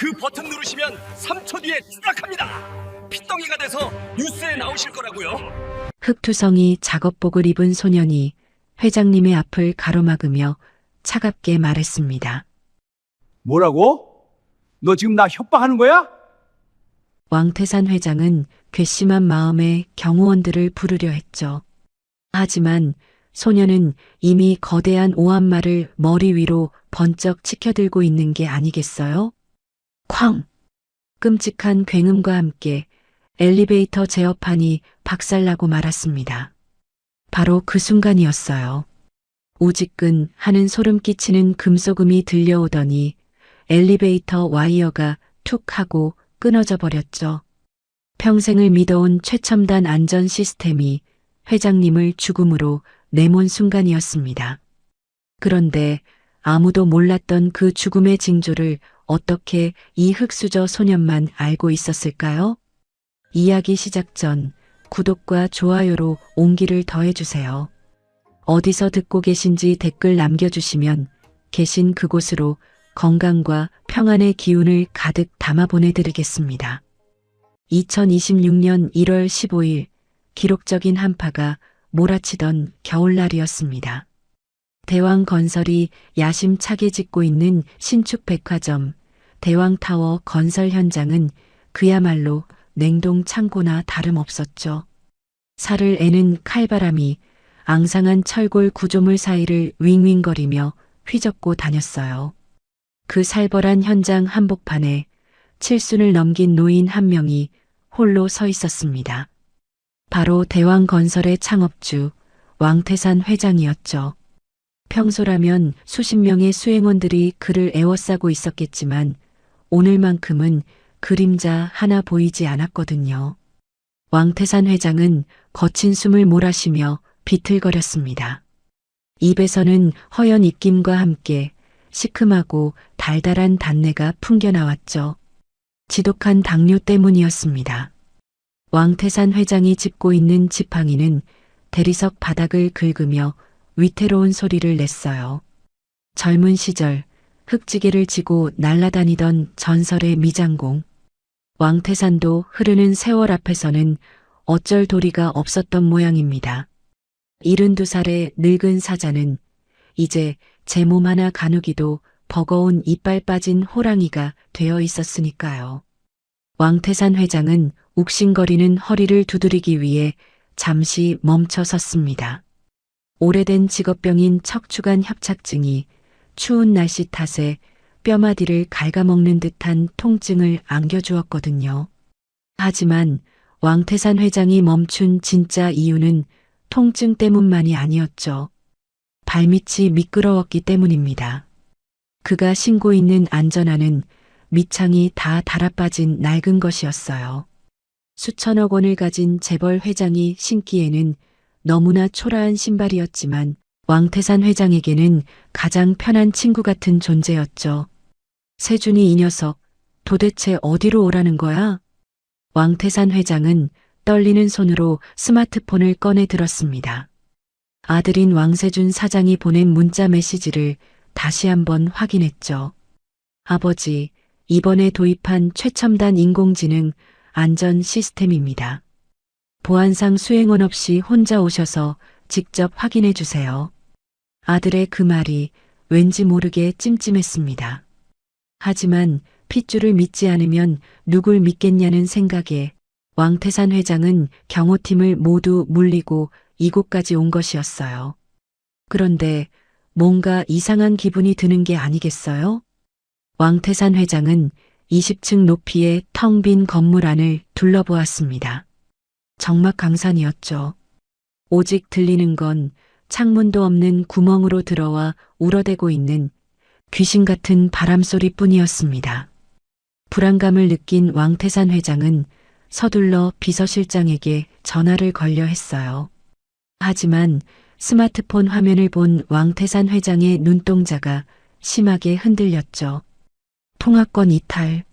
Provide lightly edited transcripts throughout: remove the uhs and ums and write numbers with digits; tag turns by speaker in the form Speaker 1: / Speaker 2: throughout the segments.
Speaker 1: 그 버튼 누르시면 3초 뒤에 추락합니다. 핏덩이가 돼서 뉴스에 나오실 거라고요.
Speaker 2: 흑투성이 작업복을 입은 소년이 회장님의 앞을 가로막으며 차갑게 말했습니다.
Speaker 3: 뭐라고? 너 지금 나 협박하는 거야?
Speaker 2: 왕태산 회장은 괘씸한 마음에 경호원들을 부르려 했죠. 하지만 소년은 이미 거대한 오한말을 머리 위로 번쩍 치켜들고 있는 게 아니겠어요? 쾅! 끔찍한 굉음과 함께 엘리베이터 제어판이 박살나고 말았습니다. 바로 그 순간이었어요. 오지끈 하는 소름 끼치는 금속음이 들려오더니 엘리베이터 와이어가 툭 하고 끊어져 버렸죠. 평생을 믿어온 최첨단 안전 시스템이 회장님을 죽음으로 내몬 순간이었습니다. 그런데 아무도 몰랐던 그 죽음의 징조를 어떻게 이 흑수저 소년만 알고 있었을까요? 이야기 시작 전 구독과 좋아요로 온기를 더해주세요. 어디서 듣고 계신지 댓글 남겨주시면 계신 그곳으로 건강과 평안의 기운을 가득 담아 보내드리겠습니다. 2026년 1월 15일 기록적인 한파가 몰아치던 겨울날이었습니다. 대왕건설이 야심차게 짓고 있는 신축 백화점 대왕타워 건설 현장은 그야말로 냉동 창고나 다름없었죠. 살을 애는 칼바람이 앙상한 철골 구조물 사이를 윙윙거리며 휘젓고 다녔어요. 그 살벌한 현장 한복판에 칠순을 넘긴 노인 한 명이 홀로 서 있었습니다. 바로 대왕건설의 창업주 왕태산 회장이었죠. 평소라면 수십 명의 수행원들이 그를 에워싸고 있었겠지만 오늘만큼은 그림자 하나 보이지 않았거든요. 왕태산 회장은 거친 숨을 몰아쉬며 비틀거렸습니다. 입에서는 허연 입김과 함께 시큼하고 달달한 단내가 풍겨나왔죠. 지독한 당뇨 때문이었습니다. 왕태산 회장이 짚고 있는 지팡이는 대리석 바닥을 긁으며 위태로운 소리를 냈어요. 젊은 시절 흙지게를 지고 날아다니던 전설의 미장공. 왕태산도 흐르는 세월 앞에서는 어쩔 도리가 없었던 모양입니다. 72살의 늙은 사자는 이제 제 몸 하나 가누기도 버거운 이빨 빠진 호랑이가 되어 있었으니까요. 왕태산 회장은 욱신거리는 허리를 두드리기 위해 잠시 멈춰 섰습니다. 오래된 직업병인 척추관 협착증이 추운 날씨 탓에 뼈마디를 갉아먹는 듯한 통증을 안겨주었거든요. 하지만 왕태산 회장이 멈춘 진짜 이유는 통증 때문만이 아니었죠. 발밑이 미끄러웠기 때문입니다. 그가 신고 있는 안전화는 밑창이 다 달아빠진 낡은 것이었어요. 수천억 원을 가진 재벌 회장이 신기에는 너무나 초라한 신발이었지만 왕태산 회장에게는 가장 편한 친구 같은 존재였죠. 세준이 이 녀석 도대체 어디로 오라는 거야? 왕태산 회장은 떨리는 손으로 스마트폰을 꺼내 들었습니다. 아들인 왕세준 사장이 보낸 문자 메시지를 다시 한번 확인했죠. 아버지, 이번에 도입한 최첨단 인공지능 안전 시스템입니다. 보안상 수행원 없이 혼자 오셔서 직접 확인해 주세요. 아들의 그 말이 왠지 모르게 찜찜했습니다. 하지만 핏줄을 믿지 않으면 누굴 믿겠냐는 생각에 왕태산 회장은 경호팀을 모두 물리고 이곳까지 온 것이었어요. 그런데 뭔가 이상한 기분이 드는 게 아니겠어요? 왕태산 회장은 20층 높이의 텅 빈 건물 안을 둘러보았습니다. 적막강산이었죠. 오직 들리는 건 창문도 없는 구멍으로 들어와 울어대고 있는 귀신 같은 바람소리뿐이었습니다. 불안감을 느낀 왕태산 회장은 서둘러 비서실장에게 전화를 걸려 했어요. 하지만 스마트폰 화면을 본 왕태산 회장의 눈동자가 심하게 흔들렸죠. 통화권 이탈.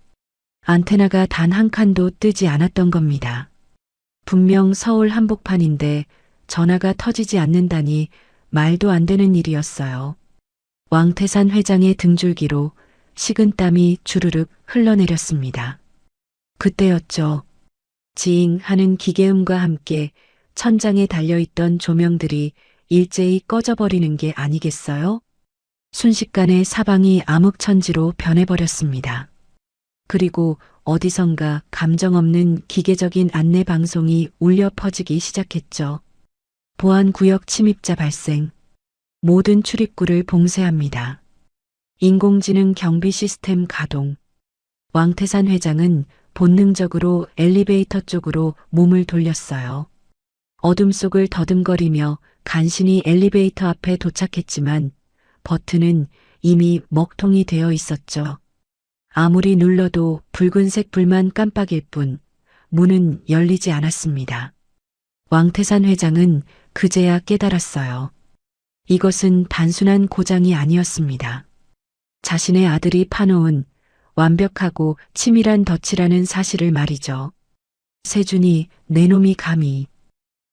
Speaker 2: 안테나가 단 한 칸도 뜨지 않았던 겁니다. 분명 서울 한복판인데 전화가 터지지 않는다니 말도 안 되는 일이었어요. 왕태산 회장의 등줄기로 식은땀이 주르륵 흘러내렸습니다. 그때였죠. 지잉 하는 기계음과 함께 천장에 달려있던 조명들이 일제히 꺼져버리는 게 아니겠어요? 순식간에 사방이 암흑천지로 변해버렸습니다. 그리고 어디선가 감정 없는 기계적인 안내 방송이 울려 퍼지기 시작했죠. 보안구역 침입자 발생. 모든 출입구를 봉쇄합니다. 인공지능 경비 시스템 가동. 왕태산 회장은 본능적으로 엘리베이터 쪽으로 몸을 돌렸어요. 어둠 속을 더듬거리며 간신히 엘리베이터 앞에 도착했지만 버튼은 이미 먹통이 되어 있었죠. 아무리 눌러도 붉은색 불만 깜빡일 뿐 문은 열리지 않았습니다. 왕태산 회장은 그제야 깨달았어요. 이것은 단순한 고장이 아니었습니다. 자신의 아들이 파놓은 완벽하고 치밀한 덫이라는 사실을 말이죠. 세준이 내 놈이 감히.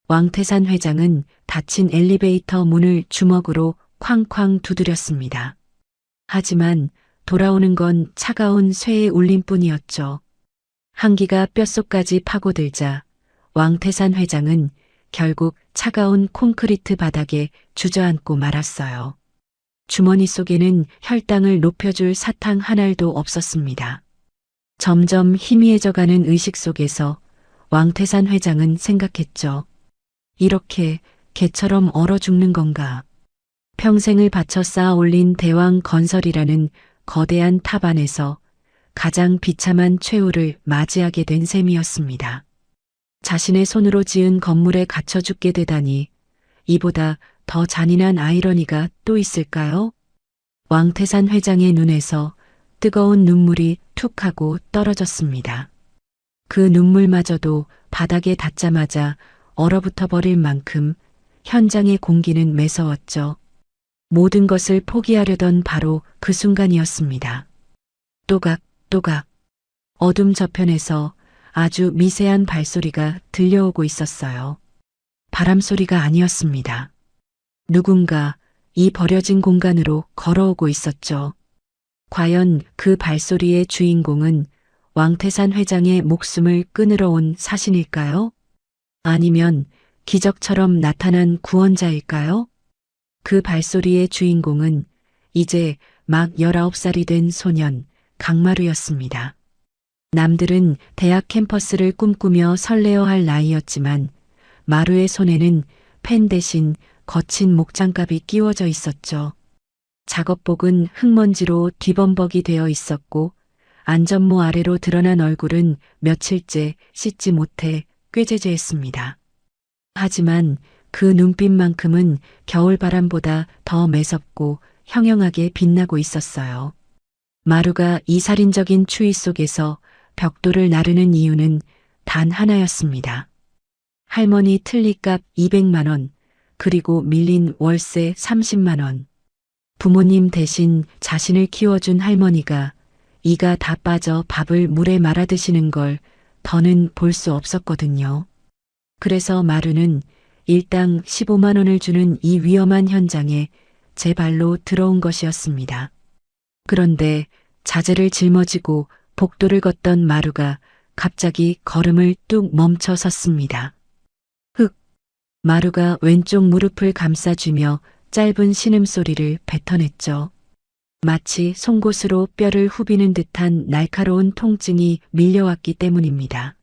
Speaker 2: 왕태산 회장은 닫힌 엘리베이터 문을 주먹으로 쾅쾅 두드렸습니다. 하지만 돌아오는 건 차가운 쇠의 울림뿐이었죠. 한기가 뼛속까지 파고들자 왕태산 회장은 결국 차가운 콘크리트 바닥에 주저앉고 말았어요. 주머니 속에는 혈당을 높여줄 사탕 한 알도 없었습니다. 점점 희미해져가는 의식 속에서 왕태산 회장은 생각했죠. 이렇게 개처럼 얼어 죽는 건가. 평생을 바쳐 쌓아 올린 대왕 건설이라는 거대한 탑 안에서 가장 비참한 최후를 맞이하게 된 셈이었습니다. 자신의 손으로 지은 건물에 갇혀 죽게 되다니 이보다 더 잔인한 아이러니가 또 있을까요? 왕태산 회장의 눈에서 뜨거운 눈물이 툭 하고 떨어졌습니다. 그 눈물마저도 바닥에 닿자마자 얼어붙어 버릴 만큼 현장의 공기는 매서웠죠. 모든 것을 포기하려던 바로 그 순간이었습니다. 또각또각 어둠 저편에서 아주 미세한 발소리가 들려오고 있었어요. 바람소리가 아니었습니다. 누군가 이 버려진 공간으로 걸어오고 있었죠. 과연 그 발소리의 주인공은 왕태산 회장의 목숨을 끊으러 온 사신일까요? 아니면 기적처럼 나타난 구원자일까요? 그 발소리의 주인공은 이제 막 19살이 된 소년 강마루였습니다. 남들은 대학 캠퍼스를 꿈꾸며 설레어할 나이였지만 마루의 손에는 펜 대신 거친 목장갑이 끼워져 있었죠. 작업복은 흙먼지로 뒤범벅이 되어 있었고 안전모 아래로 드러난 얼굴은 며칠째 씻지 못해 꾀죄죄했습니다. 하지만 그 눈빛만큼은 겨울바람보다 더 매섭고 형형하게 빛나고 있었어요. 마루가 이 살인적인 추위 속에서 벽돌을 나르는 이유는 단 하나였습니다. 할머니 틀니값 200만 원, 그리고 밀린 월세 30만 원. 부모님 대신 자신을 키워준 할머니가 이가 다 빠져 밥을 물에 말아 드시는 걸 더는 볼 수 없었거든요. 그래서 마루는 일당 15만 원을 주는 이 위험한 현장에 제 발로 들어온 것이었습니다. 그런데 자재를 짊어지고 복도를 걷던 마루가 갑자기 걸음을 뚝 멈춰 섰습니다. 마루가 왼쪽 무릎을 감싸쥐며 짧은 신음소리를 뱉어냈죠. 마치 송곳으로 뼈를 후비는 듯한 날카로운 통증이 밀려왔기 때문입니다.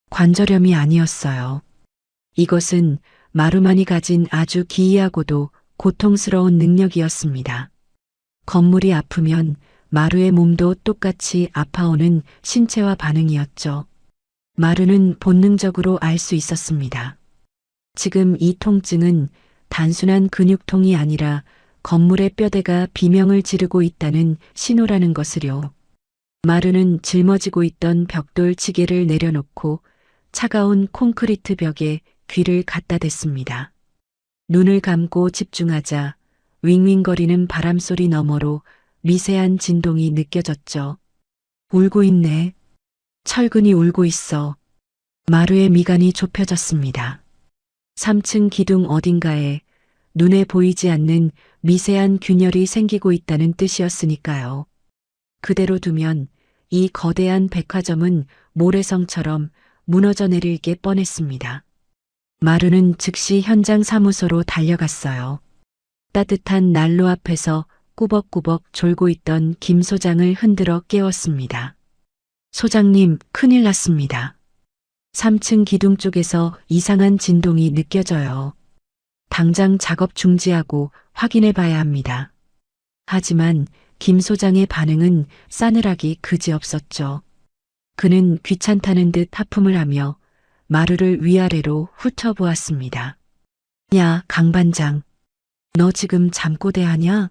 Speaker 2: 관절염이 아니었어요. 이것은 마루만이 가진 아주 기이하고도 고통스러운 능력이었습니다. 건물이 아프면 마루의 몸도 똑같이 아파오는 신체화 반응이었죠. 마루는 본능적으로 알 수 있었습니다. 지금 이 통증은 단순한 근육통이 아니라 건물의 뼈대가 비명을 지르고 있다는 신호라는 것을요. 마루는 짊어지고 있던 벽돌 지게를 내려놓고 차가운 콘크리트 벽에 귀를 갖다 댔습니다. 눈을 감고 집중하자 윙윙거리는 바람소리 너머로 미세한 진동이 느껴졌죠. 울고 있네. 철근이 울고 있어. 마루의 미간이 좁혀졌습니다. 3층 기둥 어딘가에 눈에 보이지 않는 미세한 균열이 생기고 있다는 뜻이었으니까요. 그대로 두면 이 거대한 백화점은 모래성처럼 무너져 내릴 게 뻔했습니다. 마루는 즉시 현장 사무소로 달려갔어요. 따뜻한 난로 앞에서 꾸벅꾸벅 졸고 있던 김 소장을 흔들어 깨웠습니다. 소장님, 큰일 났습니다. 3층 기둥 쪽에서 이상한 진동이 느껴져요. 당장 작업 중지하고 확인해 봐야 합니다. 하지만 김 소장의 반응은 싸늘하기 그지없었죠. 그는 귀찮다는 듯 하품을 하며 마루를 위아래로 훑어보았습니다. 야, 강 반장. 너 지금 잠꼬대하냐?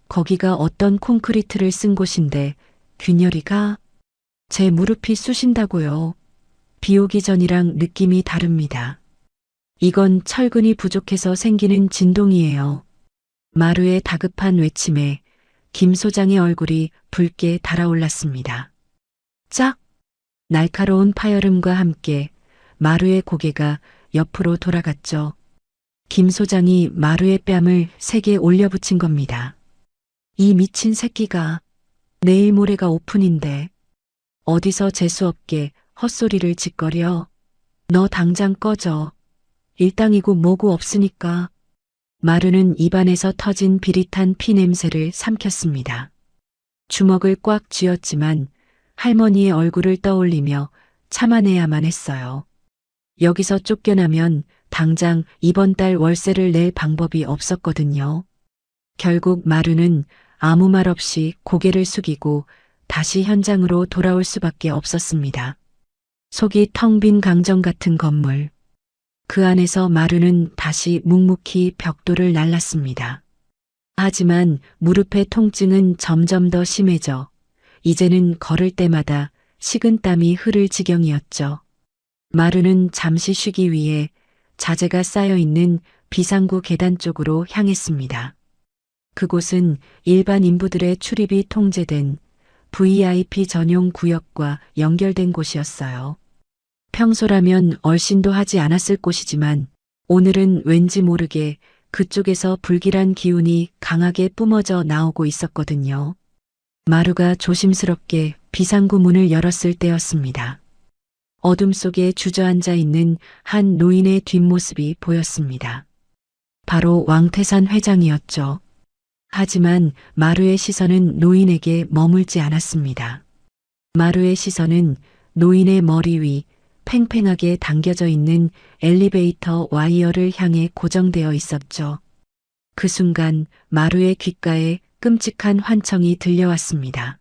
Speaker 2: 거기가 어떤 콘크리트를 쓴 곳인데 균열이가? 제 무릎이 쑤신다고요. 비 오기 전이랑 느낌이 다릅니다. 이건 철근이 부족해서 생기는 진동이에요. 마루의 다급한 외침에 김 소장의 얼굴이 붉게 달아올랐습니다. 짝! 날카로운 파열음과 함께 마루의 고개가 옆으로 돌아갔죠. 김 소장이 마루의 뺨을 세게 올려붙인 겁니다. 이 미친 새끼가 내일 모레가 오픈인데 어디서 재수없게 헛소리를 짓거려. 너 당장 꺼져. 일당이고 뭐고 없으니까. 마루는 입안에서 터진 비릿한 피 냄새를 삼켰습니다. 주먹을 꽉 쥐었지만 할머니의 얼굴을 떠올리며 참아내야만 했어요. 여기서 쫓겨나면 당장 이번 달 월세를 낼 방법이 없었거든요. 결국 마루는 아무 말 없이 고개를 숙이고 다시 현장으로 돌아올 수밖에 없었습니다. 속이 텅 빈 강정 같은 건물. 그 안에서 마루는 다시 묵묵히 벽돌을 날랐습니다. 하지만 무릎의 통증은 점점 더 심해져 이제는 걸을 때마다 식은땀이 흐를 지경이었죠. 마루는 잠시 쉬기 위해 자재가 쌓여있는 비상구 계단 쪽으로 향했습니다. 그곳은 일반 인부들의 출입이 통제된 VIP 전용 구역과 연결된 곳이었어요. 평소라면 얼씬도 하지 않았을 곳이지만 오늘은 왠지 모르게 그쪽에서 불길한 기운이 강하게 뿜어져 나오고 있었거든요. 마루가 조심스럽게 비상구 문을 열었을 때였습니다. 어둠 속에 주저앉아 있는 한 노인의 뒷모습이 보였습니다. 바로 왕태산 회장이었죠. 하지만 마루의 시선은 노인에게 머물지 않았습니다. 마루의 시선은 노인의 머리 위 팽팽하게 당겨져 있는 엘리베이터 와이어를 향해 고정되어 있었죠. 그 순간 마루의 귓가에 끔찍한 환청이 들려왔습니다.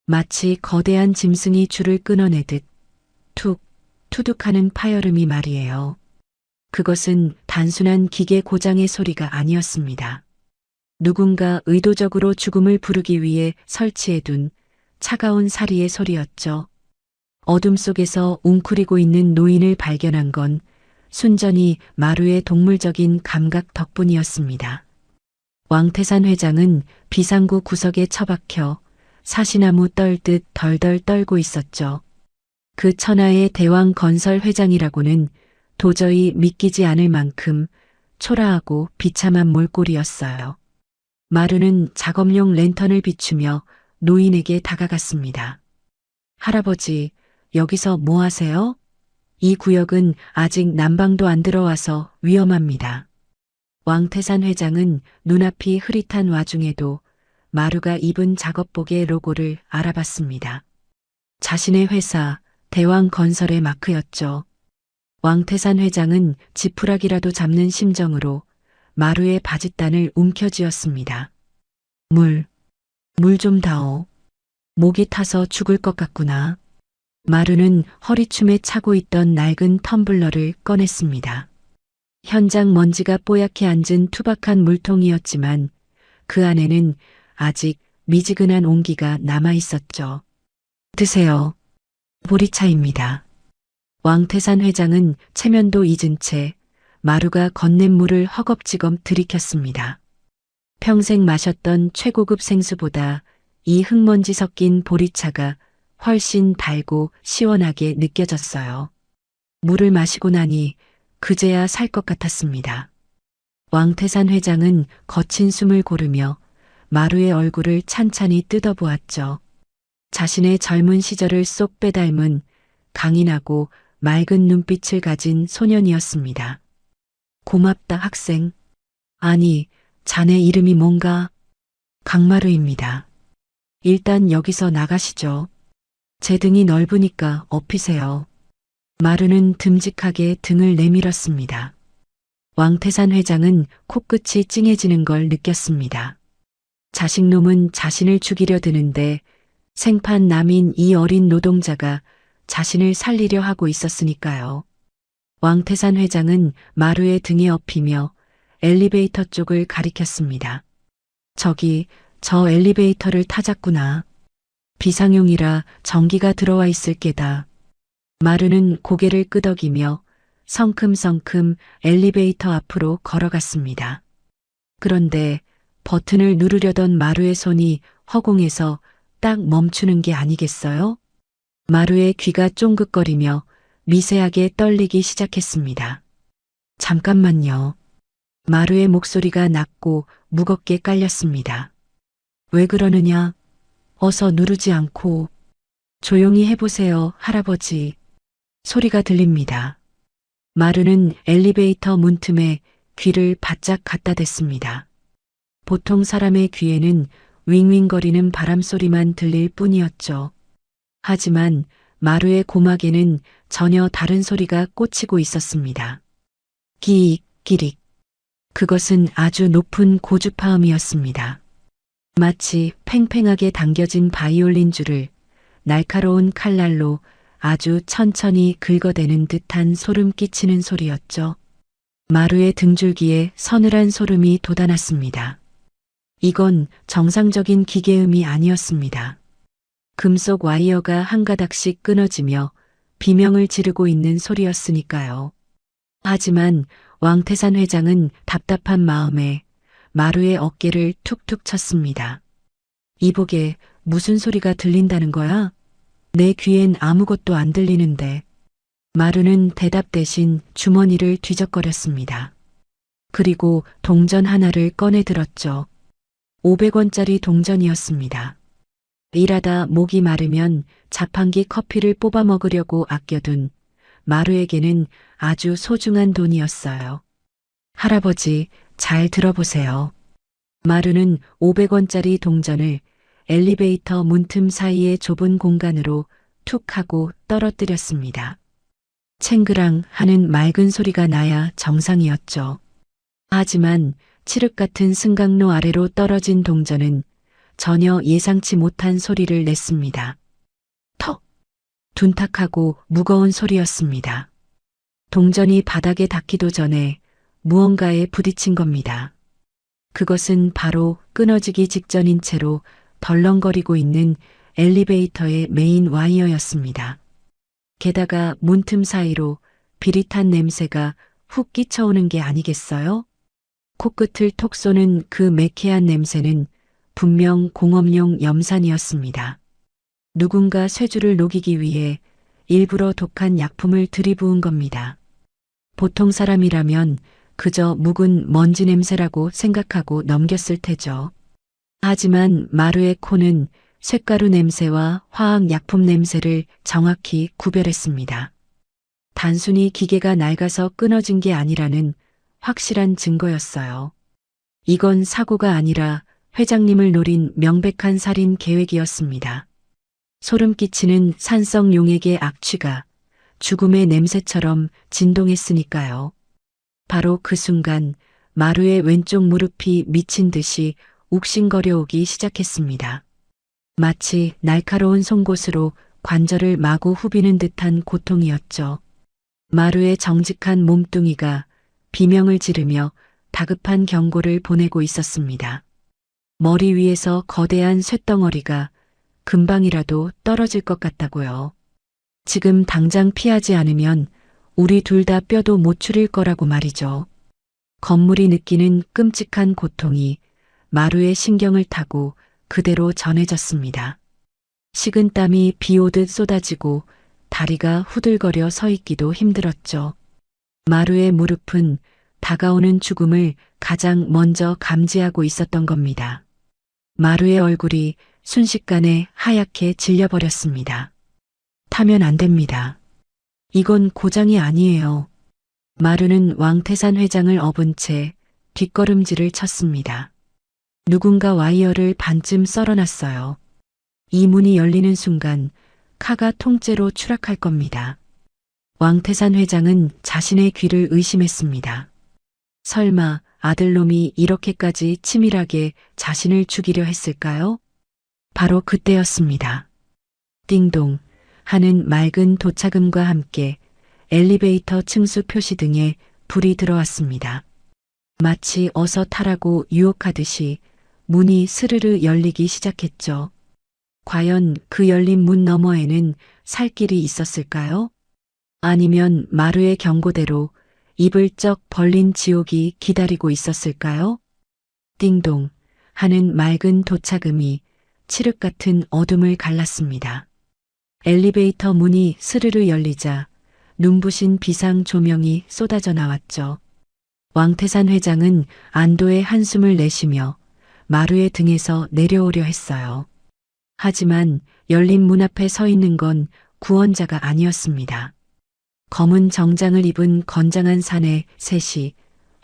Speaker 2: 마치 거대한 짐승이 줄을 끊어내듯 툭, 투둑하는 파열음이 말이에요. 그것은 단순한 기계 고장의 소리가 아니었습니다. 누군가 의도적으로 죽음을 부르기 위해 설치해둔 차가운 사리의 소리였죠. 어둠 속에서 웅크리고 있는 노인을 발견한 건 순전히 마루의 동물적인 감각 덕분이었습니다. 왕태산 회장은 비상구 구석에 처박혀 사시나무 떨듯 덜덜 떨고 있었죠. 그 천하의 대왕 건설 회장이라고는 도저히 믿기지 않을 만큼 초라하고 비참한 몰골이었어요. 마루는 작업용 랜턴을 비추며 노인에게 다가갔습니다. 할아버지, 여기서 뭐 하세요? 이 구역은 아직 난방도 안 들어와서 위험합니다. 왕태산 회장은 눈앞이 흐릿한 와중에도 마루가 입은 작업복의 로고를 알아봤습니다. 자신의 회사 대왕건설의 마크였죠. 왕태산 회장은 지푸라기라도 잡는 심정으로 마루의 바짓단을 움켜쥐었습니다. 물 좀 다오. 목이 타서 죽을 것 같구나. 마루는 허리춤에 차고 있던 낡은 텀블러를 꺼냈습니다. 현장 먼지가 뽀얗게 앉은 투박한 물통이었지만 그 안에는 아직 미지근한 온기가 남아 있었죠. 드세요. 보리차입니다. 왕태산 회장은 체면도 잊은 채 마루가 건넨 물을 허겁지겁 들이켰습니다. 평생 마셨던 최고급 생수보다 이 흙먼지 섞인 보리차가 훨씬 달고 시원하게 느껴졌어요. 물을 마시고 나니 그제야 살 것 같았습니다. 왕태산 회장은 거친 숨을 고르며 마루의 얼굴을 찬찬히 뜯어보았죠. 자신의 젊은 시절을 쏙 빼닮은 강인하고 맑은 눈빛을 가진 소년이었습니다. 고맙다, 학생. 아니, 자네 이름이 뭔가? 강마루입니다. 일단 여기서 나가시죠. 제 등이 넓으니까 업히세요. 마루는 듬직하게 등을 내밀었습니다. 왕태산 회장은 코끝이 찡해지는 걸 느꼈습니다. 자식놈은 자신을 죽이려 드는데 생판 남인 이 어린 노동자가 자신을 살리려 하고 있었으니까요. 왕태산 회장은 마루의 등에 업히며 엘리베이터 쪽을 가리켰습니다. 저기, 저 엘리베이터를 타자꾸나. 비상용이라 전기가 들어와 있을 게다. 마루는 고개를 끄덕이며 성큼성큼 엘리베이터 앞으로 걸어갔습니다. 그런데 버튼을 누르려던 마루의 손이 허공에서 딱 멈추는 게 아니겠어요? 마루의 귀가 쫑긋거리며 미세하게 떨리기 시작했습니다. 잠깐만요. 마루의 목소리가 낮고 무겁게 깔렸습니다. 왜 그러느냐? 어서 누르지 않고 조용히 해보세요, 할아버지. 소리가 들립니다. 마루는 엘리베이터 문틈에 귀를 바짝 갖다 댔습니다. 보통 사람의 귀에는 윙윙거리는 바람 소리만 들릴 뿐이었죠. 하지만 마루의 고막에는 전혀 다른 소리가 꽂히고 있었습니다. 기익, 기릭. 그것은 아주 높은 고주파음이었습니다. 마치 팽팽하게 당겨진 바이올린 줄을 날카로운 칼날로 아주 천천히 긁어대는 듯한 소름 끼치는 소리였죠. 마루의 등줄기에 서늘한 소름이 돋아났습니다. 이건 정상적인 기계음이 아니었습니다. 금속 와이어가 한 가닥씩 끊어지며 비명을 지르고 있는 소리였으니까요. 하지만 왕태산 회장은 답답한 마음에 마루의 어깨를 툭툭 쳤습니다. 이보게 무슨 소리가 들린다는 거야? 내 귀엔 아무것도 안 들리는데. 마루는 대답 대신 주머니를 뒤적거렸습니다. 그리고 동전 하나를 꺼내 들었죠. 500원짜리 동전이었습니다. 일하다 목이 마르면 자판기 커피를 뽑아 먹으려고 아껴둔 마루에게는 아주 소중한 돈이었어요. 할아버지, 잘 들어보세요. 마루는 500원짜리 동전을 엘리베이터 문틈 사이의 좁은 공간으로 툭 하고 떨어뜨렸습니다. 챙그랑 하는 맑은 소리가 나야 정상이었죠. 하지만 칠흑 같은 승강로 아래로 떨어진 동전은 전혀 예상치 못한 소리를 냈습니다. 턱! 둔탁하고 무거운 소리였습니다. 동전이 바닥에 닿기도 전에 무언가에 부딪힌 겁니다. 그것은 바로 끊어지기 직전인 채로 덜렁거리고 있는 엘리베이터의 메인 와이어였습니다. 게다가 문틈 사이로 비릿한 냄새가 훅 끼쳐오는 게 아니겠어요? 코끝을 톡 쏘는 그 매캐한 냄새는 분명 공업용 염산이었습니다. 누군가 쇠줄을 녹이기 위해 일부러 독한 약품을 들이부은 겁니다. 보통 사람이라면 그저 묵은 먼지 냄새라고 생각하고 넘겼을 테죠. 하지만 마루의 코는 쇳가루 냄새와 화학약품 냄새를 정확히 구별했습니다. 단순히 기계가 낡아서 끊어진 게 아니라는 확실한 증거였어요. 이건 사고가 아니라 회장님을 노린 명백한 살인 계획이었습니다. 소름 끼치는 산성 용액의 악취가 죽음의 냄새처럼 진동했으니까요. 바로 그 순간 마루의 왼쪽 무릎이 미친 듯이 욱신거려 오기 시작했습니다. 마치 날카로운 송곳으로 관절을 마구 후비는 듯한 고통이었죠. 마루의 정직한 몸뚱이가 비명을 지르며 다급한 경고를 보내고 있었습니다. 머리 위에서 거대한 쇳덩어리가 금방이라도 떨어질 것 같다고요. 지금 당장 피하지 않으면 우리 둘 다 뼈도 못 추릴 거라고 말이죠. 건물이 느끼는 끔찍한 고통이 마루의 신경을 타고 그대로 전해졌습니다. 식은땀이 비 오듯 쏟아지고 다리가 후들거려 서 있기도 힘들었죠. 마루의 무릎은 다가오는 죽음을 가장 먼저 감지하고 있었던 겁니다. 마루의 얼굴이 순식간에 하얗게 질려버렸습니다. 타면 안 됩니다. 이건 고장이 아니에요. 마루는 왕태산 회장을 업은 채 뒷걸음질을 쳤습니다. 누군가 와이어를 반쯤 썰어놨어요. 이 문이 열리는 순간 카가 통째로 추락할 겁니다. 왕태산 회장은 자신의 귀를 의심했습니다. 설마 아들놈이 이렇게까지 치밀하게 자신을 죽이려 했을까요? 바로 그때였습니다. 띵동 하는 맑은 도착음과 함께 엘리베이터 층수 표시 등에 불이 들어왔습니다. 마치 어서 타라고 유혹하듯이 문이 스르르 열리기 시작했죠. 과연 그 열린 문 너머에는 살 길이 있었을까요? 아니면 마루의 경고대로 입을 쩍 벌린 지옥이 기다리고 있었을까요? 띵동 하는 맑은 도착음이 칠흑 같은 어둠을 갈랐습니다. 엘리베이터 문이 스르르 열리자 눈부신 비상 조명이 쏟아져 나왔죠. 왕태산 회장은 안도의 한숨을 내쉬며 마루의 등에서 내려오려 했어요. 하지만 열린 문 앞에 서 있는 건 구원자가 아니었습니다. 검은 정장을 입은 건장한 사내 셋이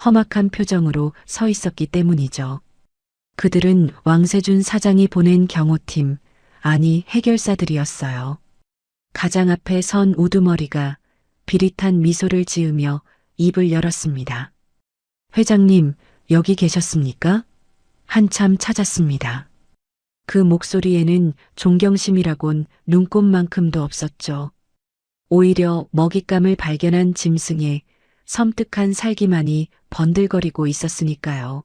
Speaker 2: 험악한 표정으로 서 있었기 때문이죠. 그들은 왕세준 사장이 보낸 경호팀, 아니 해결사들이었어요. 가장 앞에 선 우두머리가 비릿한 미소를 지으며 입을 열었습니다. 회장님, 여기 계셨습니까? 한참 찾았습니다. 그 목소리에는 존경심이라곤 눈꼽만큼도 없었죠. 오히려 먹잇감을 발견한 짐승의 섬뜩한 살기만이 번들거리고 있었으니까요.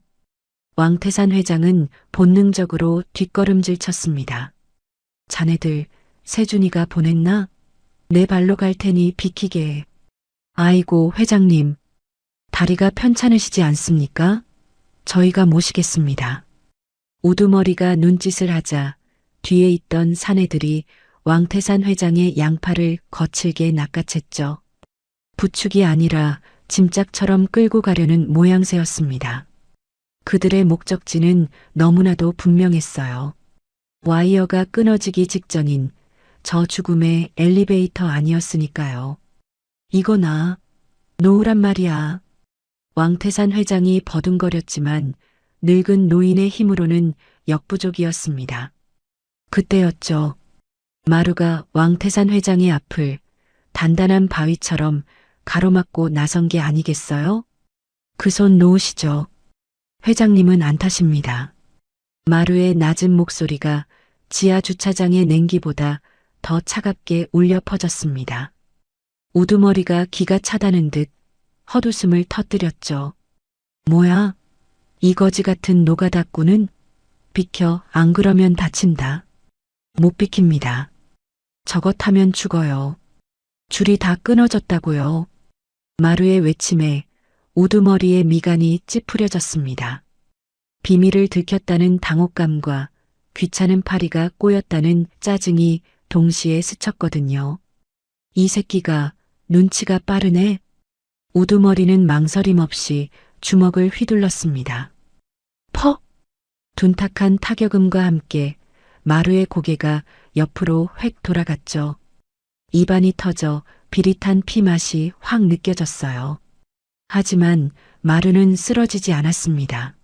Speaker 2: 왕태산 회장은 본능적으로 뒷걸음질 쳤습니다. 자네들 세준이가 보냈나? 내 발로 갈 테니 비키게 해. 아이고 회장님, 다리가 편찮으시지 않습니까? 저희가 모시겠습니다. 우두머리가 눈짓을 하자 뒤에 있던 사내들이 왕태산 회장의 양팔을 거칠게 낚아챘죠. 부축이 아니라 짐짝처럼 끌고 가려는 모양새였습니다. 그들의 목적지는 너무나도 분명했어요. 와이어가 끊어지기 직전인 저 죽음의 엘리베이터 아니었으니까요. 이거나 놓으란 말이야. 왕태산 회장이 버둥거렸지만 늙은 노인의 힘으로는 역부족이었습니다. 그때였죠. 마루가 왕태산 회장의 앞을 단단한 바위처럼 가로막고 나선 게 아니겠어요? 그 손 놓으시죠. 회장님은 안 타십니다. 마루의 낮은 목소리가 지하 주차장의 냉기보다 더 차갑게 울려 퍼졌습니다. 우두머리가 기가 차다는 듯 헛웃음을 터뜨렸죠. 뭐야? 이 거지 같은 노가다꾼은? 비켜, 안 그러면 다친다. 못 비킵니다. 저것 타면 죽어요. 줄이 다 끊어졌다고요. 마루의 외침에 우두머리의 미간이 찌푸려졌습니다. 비밀을 들켰다는 당혹감과 귀찮은 파리가 꼬였다는 짜증이 동시에 스쳤거든요. 이 새끼가 눈치가 빠르네. 우두머리는 망설임 없이 주먹을 휘둘렀습니다. 퍽! 둔탁한 타격음과 함께 마루의 고개가 옆으로 획 돌아갔죠. 입안이 터져 비릿한 피맛이 확 느껴졌어요. 하지만 마루는 쓰러지지 않았습니다.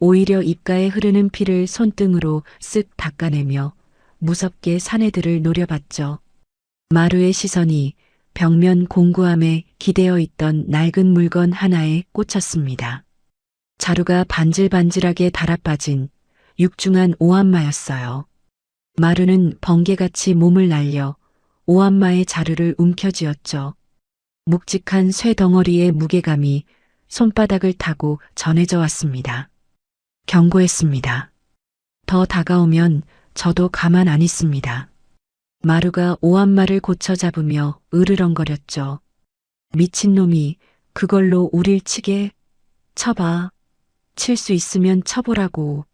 Speaker 2: 오히려 입가에 흐르는 피를 손등으로 쓱 닦아내며 무섭게 사내들을 노려봤죠. 마루의 시선이 벽면 공구함에 기대어 있던 낡은 물건 하나에 꽂혔습니다. 자루가 반질반질하게 달아빠진 육중한 오한마였어요. 마루는 번개같이 몸을 날려 오한마의 자루를 움켜쥐었죠. 묵직한 쇠덩어리의 무게감이 손바닥을 타고 전해져 왔습니다. 경고했습니다. 더 다가오면 저도 가만 안 있습니다. 마루가 오한마를 고쳐 잡으며 으르렁거렸죠. 미친놈이 그걸로 우릴 치게? 쳐봐. 칠 수 있으면 쳐보라고.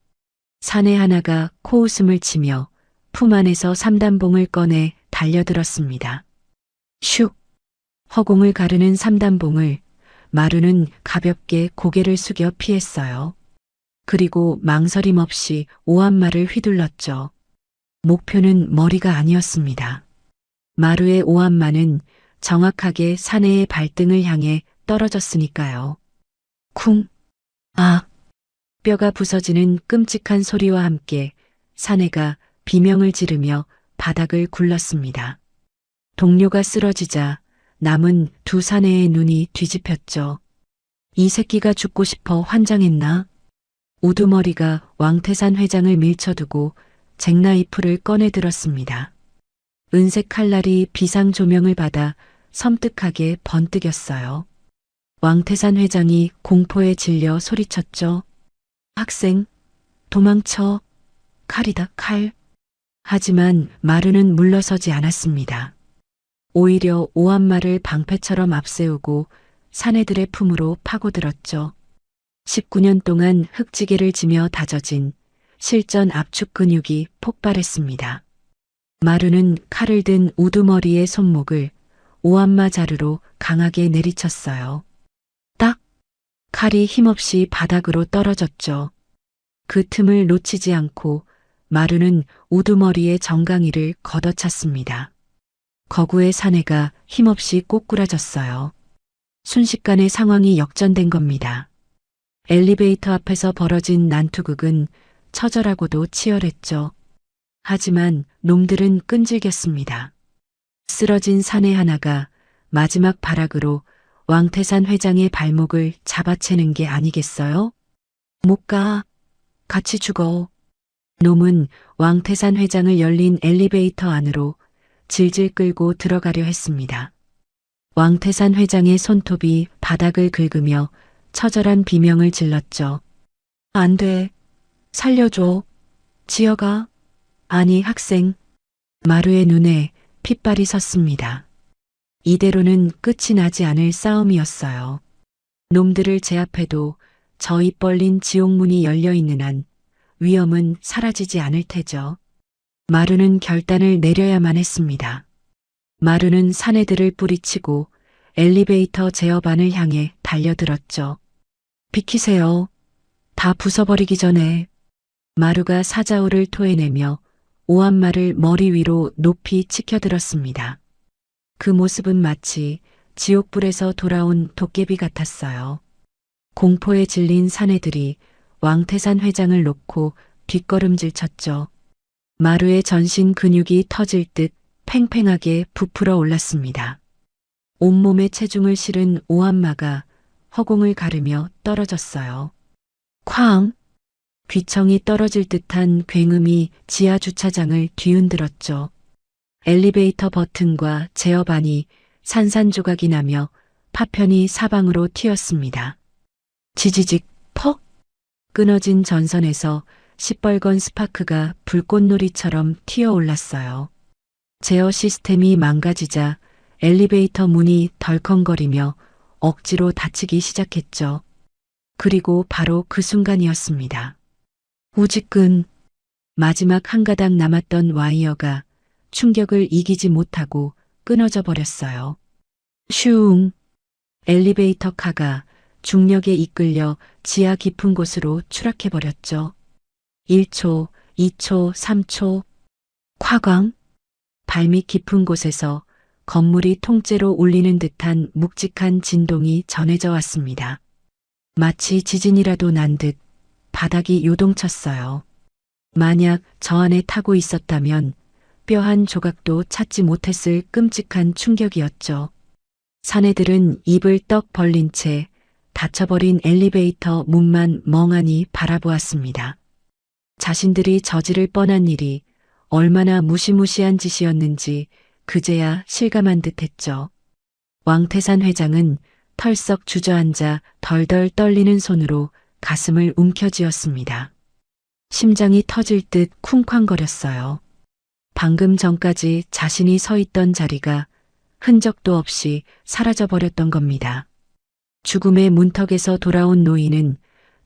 Speaker 2: 사내 하나가 코웃음을 치며 품 안에서 삼단봉을 꺼내 달려들었습니다. 슉! 허공을 가르는 삼단봉을 마루는 가볍게 고개를 숙여 피했어요. 그리고 망설임 없이 오한마를 휘둘렀죠. 목표는 머리가 아니었습니다. 마루의 오한마는 정확하게 사내의 발등을 향해 떨어졌으니까요. 쿵! 아! 뼈가 부서지는 끔찍한 소리와 함께 사내가 비명을 지르며 바닥을 굴렀습니다. 동료가 쓰러지자 남은 두 사내의 눈이 뒤집혔죠. 이 새끼가 죽고 싶어 환장했나? 우두머리가 왕태산 회장을 밀쳐두고 잭나이프를 꺼내 들었습니다. 은색 칼날이 비상 조명을 받아 섬뜩하게 번뜩였어요. 왕태산 회장이 공포에 질려 소리쳤죠. 학생, 도망쳐. 칼이다, 칼. 하지만 마루는 물러서지 않았습니다. 오히려 오한마를 방패처럼 앞세우고 사내들의 품으로 파고들었죠. 19년 동안 흙지개를 지며 다져진 실전 압축 근육이 폭발했습니다. 마루는 칼을 든 우두머리의 손목을 오한마 자루로 강하게 내리쳤어요. 딱! 칼이 힘없이 바닥으로 떨어졌죠. 그 틈을 놓치지 않고 마루는 우두머리의 정강이를 걷어찼습니다. 거구의 사내가 힘없이 꼬꾸라졌어요. 순식간에 상황이 역전된 겁니다. 엘리베이터 앞에서 벌어진 난투극은 처절하고도 치열했죠. 하지만 놈들은 끈질겼습니다. 쓰러진 사내 하나가 마지막 발악으로 왕태산 회장의 발목을 잡아채는 게 아니겠어요? 못 가. 같이 죽어. 놈은 왕태산 회장을 열린 엘리베이터 안으로 질질 끌고 들어가려 했습니다. 왕태산 회장의 손톱이 바닥을 긁으며 처절한 비명을 질렀죠. 안 돼. 살려줘. 지어가. 아니, 학생. 마루의 눈에 핏발이 섰습니다. 이대로는 끝이 나지 않을 싸움이었어요. 놈들을 제압해도 저 입 벌린 지옥문이 열려 있는 한 위험은 사라지지 않을 테죠. 마루는 결단을 내려야만 했습니다. 마루는 사내들을 뿌리치고 엘리베이터 제어반을 향해 달려들었죠. 비키세요. 다 부숴버리기 전에. 마루가 사자우를 토해내며 오한마를 머리 위로 높이 치켜들었습니다. 그 모습은 마치 지옥불에서 돌아온 도깨비 같았어요. 공포에 질린 사내들이 왕태산 회장을 놓고 뒷걸음질 쳤죠. 마루의 전신 근육이 터질 듯 팽팽하게 부풀어 올랐습니다. 온몸에 체중을 실은 오한마가 허공을 가르며 떨어졌어요. 쾅! 귀청이 떨어질 듯한 굉음이 지하 주차장을 뒤흔들었죠. 엘리베이터 버튼과 제어반이 산산조각이 나며 파편이 사방으로 튀었습니다. 지지직 퍽! 끊어진 전선에서 시뻘건 스파크가 불꽃놀이처럼 튀어올랐어요. 제어 시스템이 망가지자 엘리베이터 문이 덜컹거리며 억지로 닫히기 시작했죠. 그리고 바로 그 순간이었습니다. 우지끈 마지막 한 가닥 남았던 와이어가 충격을 이기지 못하고 끊어져 버렸어요. 슝! 엘리베이터 카가 중력에 이끌려 지하 깊은 곳으로 추락해버렸죠. 1초, 2초, 3초. 콱광! 발밑 깊은 곳에서 건물이 통째로 울리는 듯한 묵직한 진동이 전해져 왔습니다. 마치 지진이라도 난 듯 바닥이 요동쳤어요. 만약 저 안에 타고 있었다면 뼈 한 조각도 찾지 못했을 끔찍한 충격이었죠. 사내들은 입을 떡 벌린 채 닫혀버린 엘리베이터 문만 멍하니 바라보았습니다. 자신들이 저지를 뻔한 일이 얼마나 무시무시한 짓이었는지 그제야 실감한 듯 했죠. 왕태산 회장은 털썩 주저앉아 덜덜 떨리는 손으로 가슴을 움켜쥐었습니다. 심장이 터질 듯 쿵쾅거렸어요. 방금 전까지 자신이 서 있던 자리가 흔적도 없이 사라져버렸던 겁니다. 죽음의 문턱에서 돌아온 노인은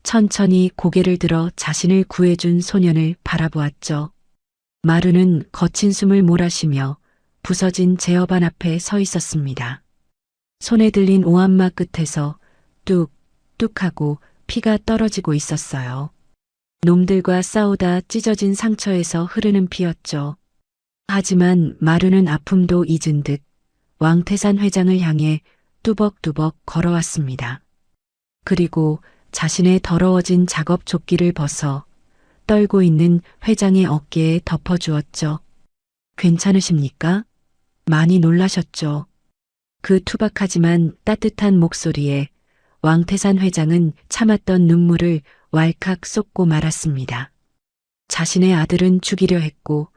Speaker 2: 천천히 고개를 들어 자신을 구해준 소년을 바라보았죠. 마루는 거친 숨을 몰아쉬며 부서진 제어반 앞에 서 있었습니다. 손에 들린 오한마 끝에서 뚝뚝 하고 피가 떨어지고 있었어요. 놈들과 싸우다 찢어진 상처에서 흐르는 피였죠. 하지만 마루는 아픔도 잊은 듯 왕태산 회장을 향해 뚜벅뚜벅 걸어왔습니다. 그리고 자신의 더러워진 작업 조끼를 벗어 떨고 있는 회장의 어깨에 덮어주었죠. 괜찮으십니까? 많이 놀라셨죠. 그 투박하지만 따뜻한 목소리에 왕태산 회장은 참았던 눈물을 왈칵 쏟고 말았습니다. 자신의 아들은 죽이려 했고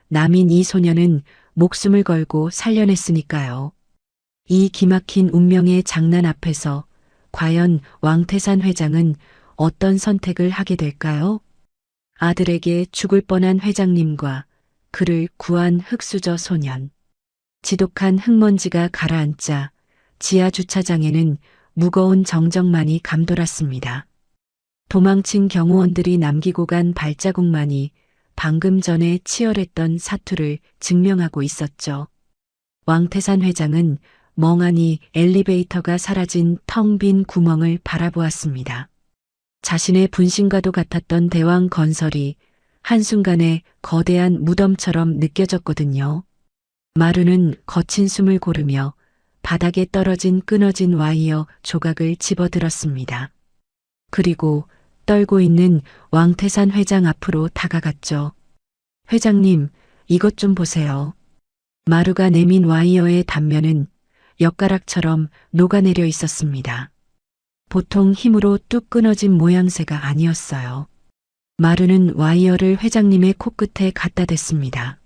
Speaker 2: 남인 이 소녀는 목숨을 걸고 살려냈으니까요. 이 기막힌 운명의 장난 앞에서 과연 왕태산 회장은 어떤 선택을 하게 될까요? 아들에게 죽을 뻔한 회장님과 그를 구한 흙수저 소년. 지독한 흙먼지가 가라앉자 지하 주차장에는 무거운 정적만이 감돌았습니다. 도망친 경호원들이 남기고 간 발자국만이 방금 전에 치열했던 사투를 증명하고 있었죠. 왕태산 회장은 멍하니 엘리베이터가 사라진 텅 빈 구멍을 바라보았습니다. 자신의 분신과도 같았던 대왕 건설이 한순간에 거대한 무덤처럼 느껴졌거든요. 마루는 거친 숨을 고르며 바닥에 떨어진 끊어진 와이어 조각을 집어들었습니다. 그리고 떨고 있는 왕태산 회장 앞으로 다가갔죠. 회장님, 이것 좀 보세요. 마루가 내민 와이어의 단면은 엿가락처럼 녹아내려 있었습니다. 보통 힘으로 뚝 끊어진 모양새가 아니었어요. 마루는 와이어를 회장님의 코끝에 갖다 댔습니다.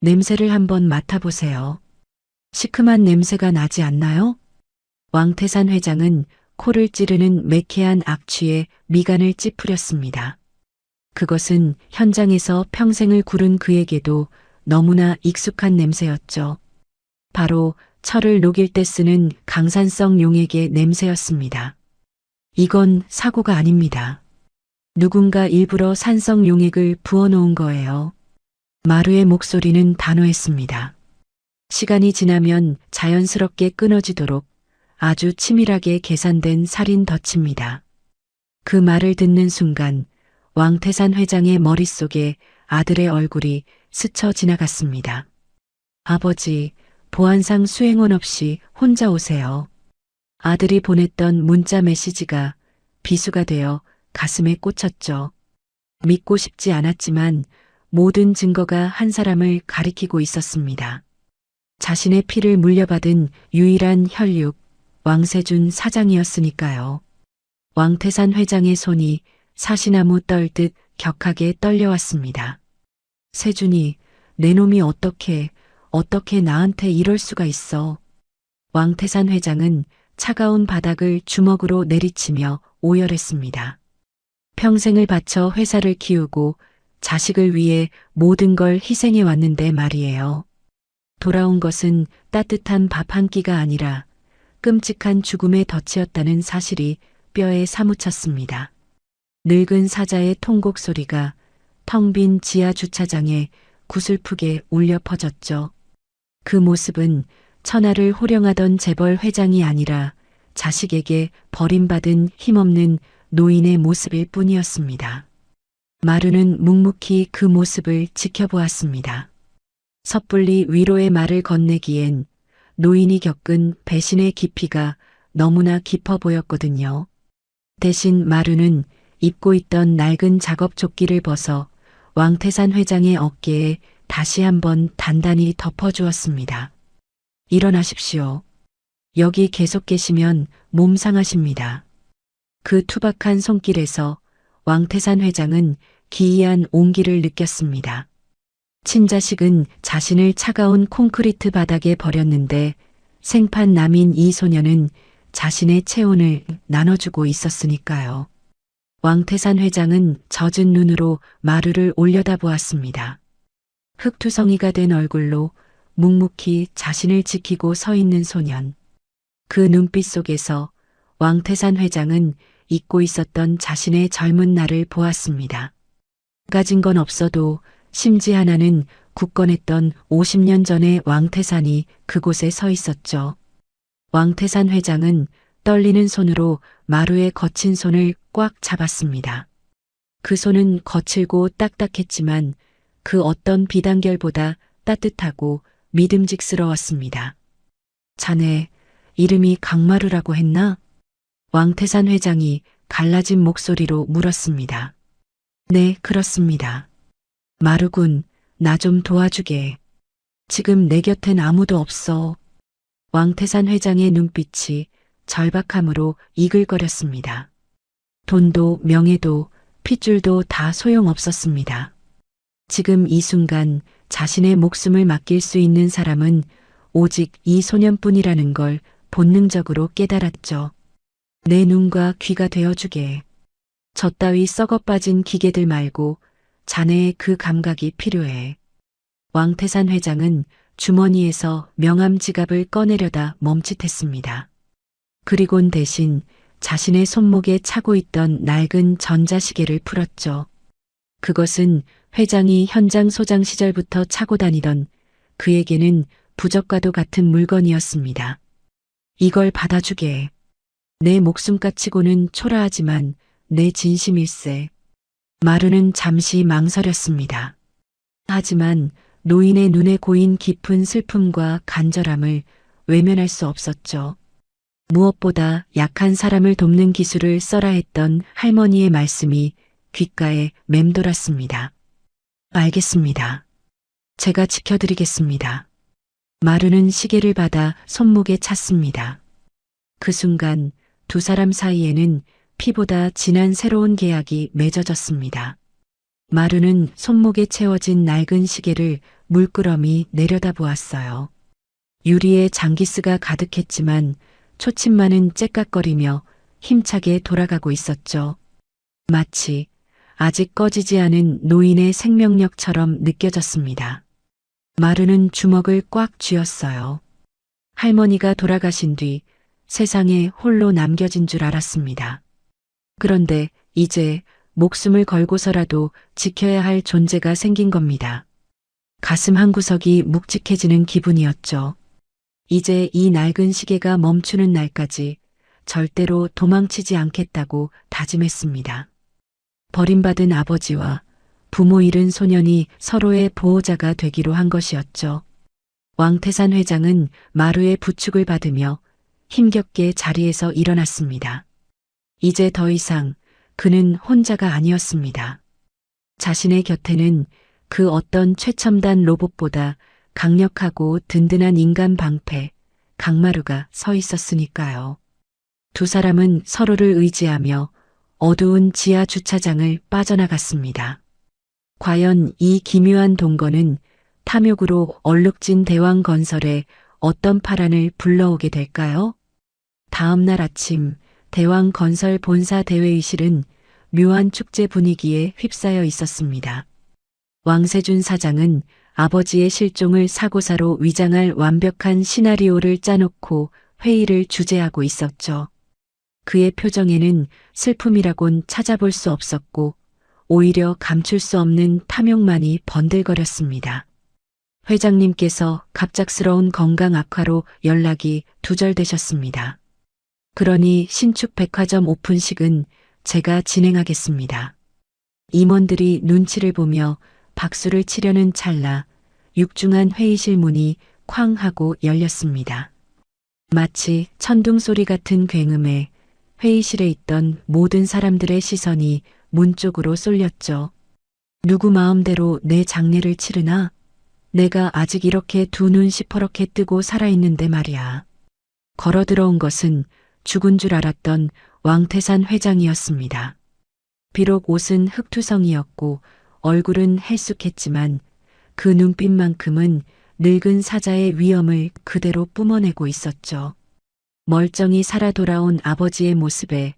Speaker 2: 냄새를 한번 맡아보세요. 시큼한 냄새가 나지 않나요? 왕태산 회장은 코를 찌르는 매캐한 악취에 미간을 찌푸렸습니다. 그것은 현장에서 평생을 구른 그에게도 너무나 익숙한 냄새였죠. 바로 철을 녹일 때 쓰는 강산성 용액의 냄새였습니다. 이건 사고가 아닙니다. 누군가 일부러 산성 용액을 부어놓은 거예요. 마루의 목소리는 단호했습니다. 시간이 지나면 자연스럽게 끊어지도록 아주 치밀하게 계산된 살인 덫입니다. 그 말을 듣는 순간 왕태산 회장의 머릿속에 아들의 얼굴이 스쳐 지나갔습니다. 아버지, 보안상 수행원 없이 혼자 오세요. 아들이 보냈던 문자 메시지가 비수가 되어 가슴에 꽂혔죠. 믿고 싶지 않았지만 모든 증거가 한 사람을 가리키고 있었습니다. 자신의 피를 물려받은 유일한 혈육, 왕세준 사장이었으니까요. 왕태산 회장의 손이 사시나무 떨듯 격하게 떨려왔습니다. 세준이, 내 놈이 어떻게 나한테 이럴 수가 있어. 왕태산 회장은 차가운 바닥을 주먹으로 내리치며 오열했습니다. 평생을 바쳐 회사를 키우고 자식을 위해 모든 걸 희생해 왔는데 말이에요. 돌아온 것은 따뜻한 밥 한 끼가 아니라 끔찍한 죽음의 덫이었다는 사실이 뼈에 사무쳤습니다. 늙은 사자의 통곡 소리가 텅 빈 지하 주차장에 구슬프게 울려 퍼졌죠. 그 모습은 천하를 호령하던 재벌 회장이 아니라 자식에게 버림받은 힘없는 노인의 모습일 뿐이었습니다. 마루는 묵묵히 그 모습을 지켜보았습니다. 섣불리 위로의 말을 건네기엔 노인이 겪은 배신의 깊이가 너무나 깊어 보였거든요. 대신 마루는 입고 있던 낡은 작업 조끼를 벗어 왕태산 회장의 어깨에 다시 한번 단단히 덮어주었습니다. 일어나십시오. 여기 계속 계시면 몸 상하십니다. 그 투박한 손길에서 왕태산 회장은 기이한 온기를 느꼈습니다. 친자식은 자신을 차가운 콘크리트 바닥에 버렸는데 생판 남인 이 소녀는 자신의 체온을 나눠주고 있었으니까요. 왕태산 회장은 젖은 눈으로 마루를 올려다보았습니다. 흙투성이가 된 얼굴로 묵묵히 자신을 지키고 서 있는 소년. 그 눈빛 속에서 왕태산 회장은 잊고 있었던 자신의 젊은 날을 보았습니다. 가진 건 없어도 심지 하나는 굳건했던 50년 전의 왕태산이 그곳에 서 있었죠. 왕태산 회장은 떨리는 손으로 마루의 거친 손을 꽉 잡았습니다. 그 손은 거칠고 딱딱했지만 그 어떤 비단결보다 따뜻하고 믿음직스러웠습니다. 자네 이름이 강마루라고 했나? 왕태산 회장이 갈라진 목소리로 물었습니다. 네, 그렇습니다. 마루군, 나 좀 도와주게. 지금 내 곁엔 아무도 없어. 왕태산 회장의 눈빛이 절박함으로 이글거렸습니다. 돈도 명예도 핏줄도 다 소용없었습니다. 지금 이 순간 자신의 목숨을 맡길 수 있는 사람은 오직 이 소년뿐이라는 걸 본능적으로 깨달았죠. 내 눈과 귀가 되어주게. 저 따위 썩어빠진 기계들 말고 자네의 그 감각이 필요해. 왕태산 회장은 주머니에서 명함 지갑을 꺼내려다 멈칫했습니다. 그리곤 대신 자신의 손목에 차고 있던 낡은 전자시계를 풀었죠. 그것은 회장이 현장 소장 시절부터 차고 다니던 그에게는 부적과도 같은 물건이었습니다. 이걸 받아주게. 내 목숨값치고는 초라하지만 내 진심일세. 마루는 잠시 망설였습니다. 하지만 노인의 눈에 고인 깊은 슬픔과 간절함을 외면할 수 없었죠. 무엇보다 약한 사람을 돕는 기술을 써라 했던 할머니의 말씀이 귓가에 맴돌았습니다. 알겠습니다. 제가 지켜드리겠습니다. 마루는 시계를 받아 손목에 찼습니다. 그 순간 두 사람 사이에는 피보다 진한 새로운 계약이 맺어졌습니다. 마루는 손목에 채워진 낡은 시계를 물끄러미 내려다보았어요. 유리에 장기스가 가득했지만 초침만은 째깍거리며 힘차게 돌아가고 있었죠. 마치 아직 꺼지지 않은 노인의 생명력처럼 느껴졌습니다. 마루는 주먹을 꽉 쥐었어요. 할머니가 돌아가신 뒤 세상에 홀로 남겨진 줄 알았습니다. 그런데 이제 목숨을 걸고서라도 지켜야 할 존재가 생긴 겁니다. 가슴 한구석이 묵직해지는 기분이었죠. 이제 이 낡은 시계가 멈추는 날까지 절대로 도망치지 않겠다고 다짐했습니다. 버림받은 아버지와 부모 잃은 소년이 서로의 보호자가 되기로 한 것이었죠. 왕태산 회장은 마루의 부축을 받으며 힘겹게 자리에서 일어났습니다. 이제 더 이상 그는 혼자가 아니었습니다. 자신의 곁에는 그 어떤 최첨단 로봇보다 강력하고 든든한 인간 방패, 강마루가 서 있었으니까요. 두 사람은 서로를 의지하며 어두운 지하 주차장을 빠져나갔습니다. 과연 이 기묘한 동거는 탐욕으로 얼룩진 대왕 건설에 어떤 파란을 불러오게 될까요? 다음 날 아침 대왕 건설 본사 대회의실은 묘한 축제 분위기에 휩싸여 있었습니다. 왕세준 사장은 아버지의 실종을 사고사로 위장할 완벽한 시나리오를 짜놓고 회의를 주재하고 있었죠. 그의 표정에는 슬픔이라곤 찾아볼 수 없었고 오히려 감출 수 없는 탐욕만이 번들거렸습니다. 회장님께서 갑작스러운 건강 악화로 연락이 두절되셨습니다. 그러니 신축 백화점 오픈식은 제가 진행하겠습니다. 임원들이 눈치를 보며 박수를 치려는 찰나 육중한 회의실 문이 쾅 하고 열렸습니다. 마치 천둥 소리 같은 굉음에 회의실에 있던 모든 사람들의 시선이 문 쪽으로 쏠렸죠. 누구 마음대로 내 장례를 치르나? 내가 아직 이렇게 두 눈 시퍼렇게 뜨고 살아있는데 말이야. 걸어 들어온 것은 죽은 줄 알았던 왕태산 회장이었습니다. 비록 옷은 흑투성이었고 얼굴은 헬쑥했지만 그 눈빛만큼은 늙은 사자의 위엄을 그대로 뿜어내고 있었죠. 멀쩡히 살아 돌아온 아버지의 모습에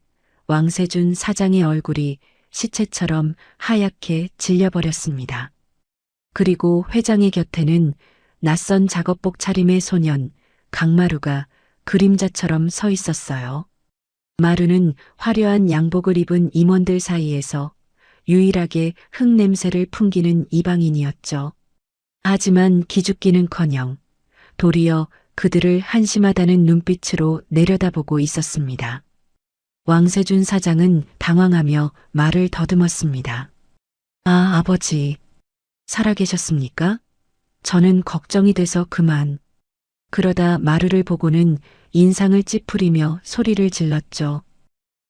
Speaker 2: 왕세준 사장의 얼굴이 시체처럼 하얗게 질려버렸습니다. 그리고 회장의 곁에는 낯선 작업복 차림의 소년 강마루가 그림자처럼 서 있었어요. 마루는 화려한 양복을 입은 임원들 사이에서 유일하게 흙냄새를 풍기는 이방인이었죠. 하지만 기죽기는커녕 도리어 그들을 한심하다는 눈빛으로 내려다보고 있었습니다. 왕세준 사장은 당황하며 말을 더듬었습니다. 아, 아버지. 살아계셨습니까? 저는 걱정이 돼서 그만. 그러다 마루를 보고는 인상을 찌푸리며 소리를 질렀죠.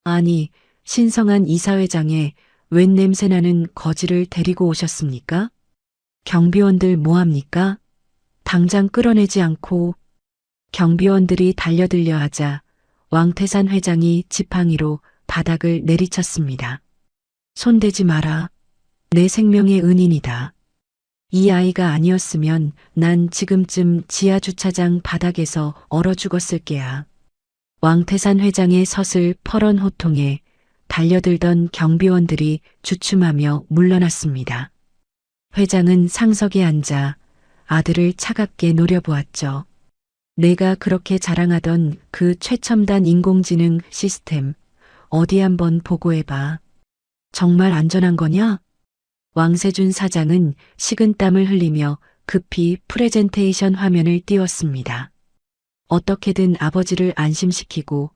Speaker 2: 아니, 신성한 이사회장에 웬 냄새나는 거지를 데리고 오셨습니까? 경비원들 뭐합니까? 당장 끌어내지 않고. 경비원들이 달려들려 하자 왕태산 회장이 지팡이로 바닥을 내리쳤습니다. 손대지 마라. 내 생명의 은인이다. 이 아이가 아니었으면 난 지금쯤 지하주차장 바닥에서 얼어 죽었을 게야. 왕태산 회장의 서슬 퍼런 호통에 달려들던 경비원들이 주춤하며 물러났습니다. 회장은 상석에 앉아 아들을 차갑게 노려보았죠. 내가 그렇게 자랑하던 그 최첨단 인공지능 시스템 어디 한번 보고해봐. 정말 안전한 거냐? 왕세준 사장은 식은땀을 흘리며 급히 프레젠테이션 화면을 띄웠습니다. 어떻게든 아버지를 안심시키고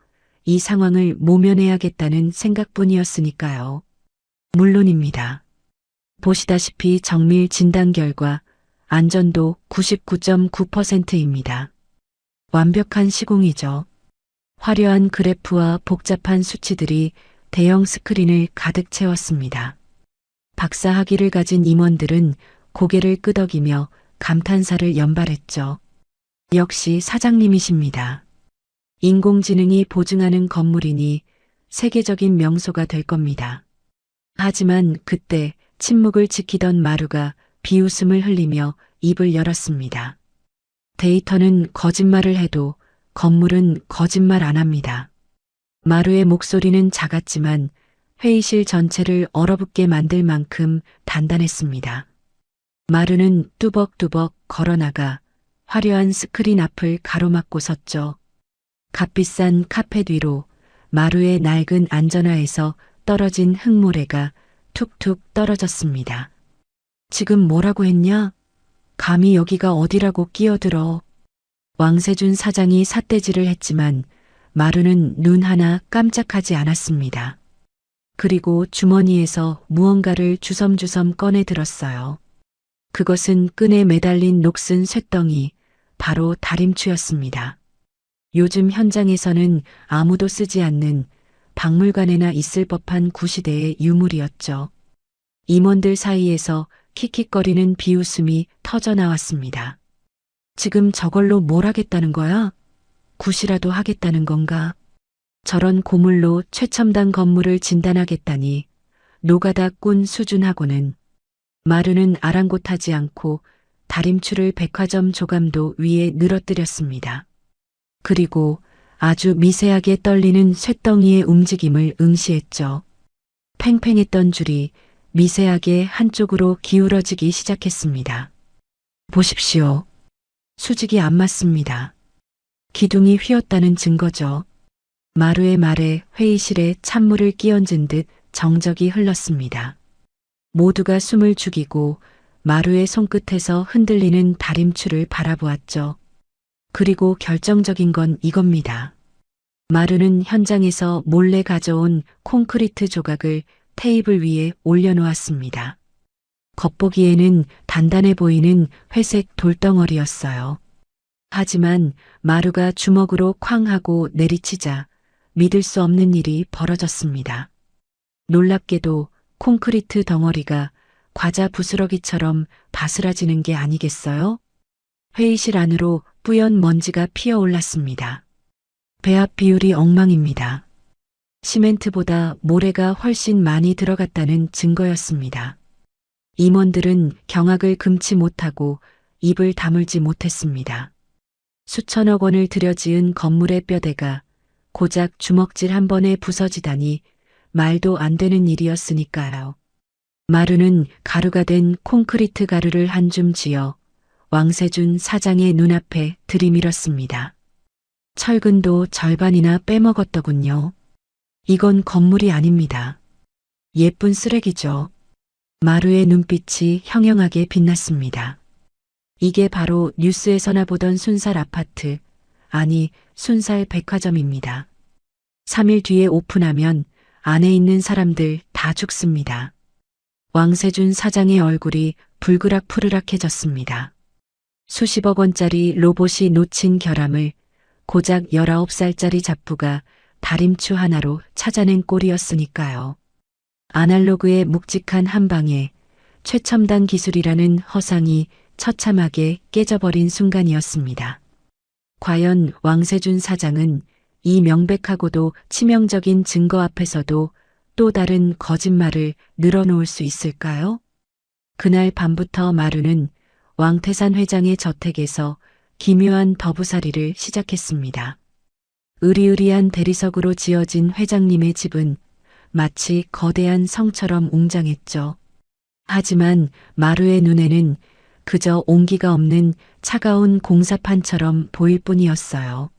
Speaker 2: 이 상황을 모면해야겠다는 생각뿐이었으니까요. 물론입니다. 보시다시피 정밀 진단 결과 안전도 99.9%입니다. 완벽한 시공이죠. 화려한 그래프와 복잡한 수치들이 대형 스크린을 가득 채웠습니다. 박사 학위를 가진 임원들은 고개를 끄덕이며 감탄사를 연발했죠. 역시 사장님이십니다. 인공지능이 보증하는 건물이니 세계적인 명소가 될 겁니다. 하지만 그때 침묵을 지키던 마루가 비웃음을 흘리며 입을 열었습니다. 데이터는 거짓말을 해도 건물은 거짓말 안 합니다. 마루의 목소리는 작았지만 회의실 전체를 얼어붙게 만들 만큼 단단했습니다. 마루는 뚜벅뚜벅 걸어나가 화려한 스크린 앞을 가로막고 섰죠. 값비싼 카펫 위로 마루의 낡은 안전화에서 떨어진 흙모래가 툭툭 떨어졌습니다. 지금 뭐라고 했냐? 감히 여기가 어디라고 끼어들어. 왕세준 사장이 삿대질을 했지만 마루는 눈 하나 깜짝하지 않았습니다. 그리고 주머니에서 무언가를 주섬주섬 꺼내 들었어요. 그것은 끈에 매달린 녹슨 쇳덩이, 바로 다림추였습니다. 요즘 현장에서는 아무도 쓰지 않는 박물관에나 있을 법한 구시대의 유물이었죠. 임원들 사이에서 킥킥거리는 비웃음이 터져나왔습니다. 지금 저걸로 뭘 하겠다는 거야? 굿이라도 하겠다는 건가? 저런 고물로 최첨단 건물을 진단하겠다니 노가다 꾼 수준하고는. 마루는 아랑곳하지 않고 다림추를 백화점 조감도 위에 늘어뜨렸습니다. 그리고 아주 미세하게 떨리는 쇳덩이의 움직임을 응시했죠. 팽팽했던 줄이 미세하게 한쪽으로 기울어지기 시작했습니다. 보십시오. 수직이 안 맞습니다. 기둥이 휘었다는 증거죠. 마루의 말에 회의실에 찬물을 끼얹은 듯 정적이 흘렀습니다. 모두가 숨을 죽이고 마루의 손끝에서 흔들리는 다림추를 바라보았죠. 그리고 결정적인 건 이겁니다. 마루는 현장에서 몰래 가져온 콘크리트 조각을 테이블 위에 올려놓았습니다. 겉보기에는 단단해 보이는 회색 돌덩어리였어요. 하지만 마루가 주먹으로 쾅 하고 내리치자 믿을 수 없는 일이 벌어졌습니다. 놀랍게도 콘크리트 덩어리가 과자 부스러기처럼 바스라지는 게 아니겠어요? 회의실 안으로 뿌연 먼지가 피어올랐습니다. 배합 비율이 엉망입니다. 시멘트보다 모래가 훨씬 많이 들어갔다는 증거였습니다. 임원들은 경악을 금치 못하고 입을 다물지 못했습니다. 수천억 원을 들여 지은 건물의 뼈대가 고작 주먹질 한 번에 부서지다니 말도 안 되는 일이었으니까요. 마루는 가루가 된 콘크리트 가루를 한 줌 쥐어 왕세준 사장의 눈앞에 들이밀었습니다. 철근도 절반이나 빼먹었더군요. 이건 건물이 아닙니다. 예쁜 쓰레기죠. 마루의 눈빛이 형형하게 빛났습니다. 이게 바로 뉴스에서나 보던 순살 아파트, 아니 순살 백화점입니다. 3일 뒤에 오픈하면 안에 있는 사람들 다 죽습니다. 왕세준 사장의 얼굴이 불그락푸르락해졌습니다. 수십억 원짜리 로봇이 놓친 결함을 고작 19살짜리 잡부가 다림추 하나로 찾아낸 꼴이었으니까요. 아날로그의 묵직한 한방에 최첨단 기술이라는 허상이 처참하게 깨져버린 순간이었습니다. 과연 왕세준 사장은 이 명백하고도 치명적인 증거 앞에서도 또 다른 거짓말을 늘어놓을 수 있을까요? 그날 밤부터 마루는 왕태산 회장의 저택에서 기묘한 더부살이를 시작했습니다. 으리으리한 대리석으로 지어진 회장님의 집은 마치 거대한 성처럼 웅장했죠. 하지만 마루의 눈에는 그저 온기가 없는 차가운 공사판처럼 보일 뿐이었어요.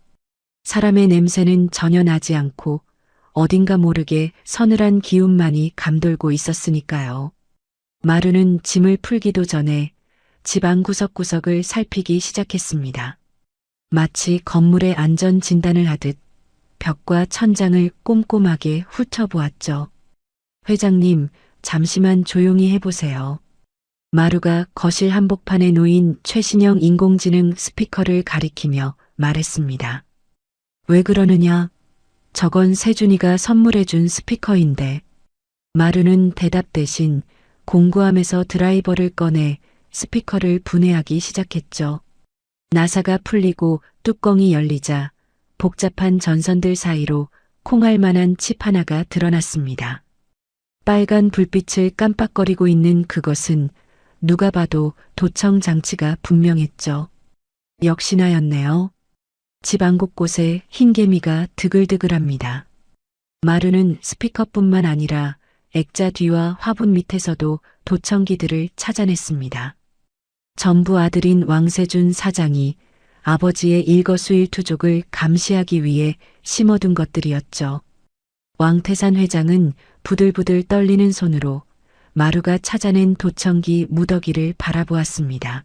Speaker 2: 사람의 냄새는 전혀 나지 않고 어딘가 모르게 서늘한 기운만이 감돌고 있었으니까요. 마루는 짐을 풀기도 전에 집안 구석구석을 살피기 시작했습니다. 마치 건물의 안전 진단을 하듯 벽과 천장을 꼼꼼하게 훑어보았죠. 회장님, 잠시만 조용히 해보세요. 마루가 거실 한복판에 놓인 최신형 인공지능 스피커를 가리키며 말했습니다. 왜 그러느냐? 저건 세준이가 선물해준 스피커인데. 마루는 대답 대신 공구함에서 드라이버를 꺼내 스피커를 분해하기 시작했죠. 나사가 풀리고 뚜껑이 열리자 복잡한 전선들 사이로 콩알만한 칩 하나가 드러났습니다. 빨간 불빛을 깜빡거리고 있는 그것은 누가 봐도 도청 장치가 분명했죠. 역시나였네요. 집안 곳곳에 흰 개미가 드글드글합니다. 마루는 스피커뿐만 아니라 액자 뒤와 화분 밑에서도 도청기들을 찾아냈습니다. 전부 아들인 왕세준 사장이 아버지의 일거수일투족을 감시하기 위해 심어둔 것들이었죠. 왕태산 회장은 부들부들 떨리는 손으로 마루가 찾아낸 도청기 무더기를 바라보았습니다.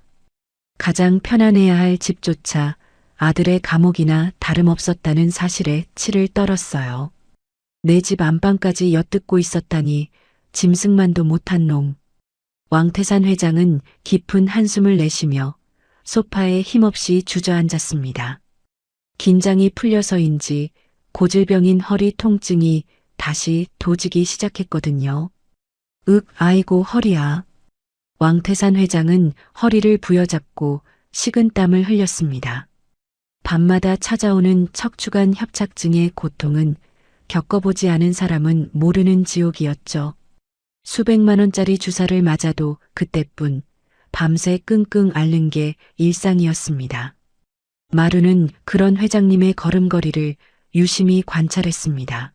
Speaker 2: 가장 편안해야 할 집조차 아들의 감옥이나 다름없었다는 사실에 치를 떨었어요. 내 집 안방까지 엿듣고 있었다니 짐승만도 못한 놈. 왕태산 회장은 깊은 한숨을 내쉬며 소파에 힘없이 주저앉았습니다. 긴장이 풀려서인지 고질병인 허리 통증이 다시 도지기 시작했거든요. 아이고 허리야. 왕태산 회장은 허리를 부여잡고 식은땀을 흘렸습니다. 밤마다 찾아오는 척추관 협착증의 고통은 겪어보지 않은 사람은 모르는 지옥이었죠. 수백만 원짜리 주사를 맞아도 그때뿐 밤새 끙끙 앓는 게 일상이었습니다. 마루는 그런 회장님의 걸음걸이를 유심히 관찰했습니다.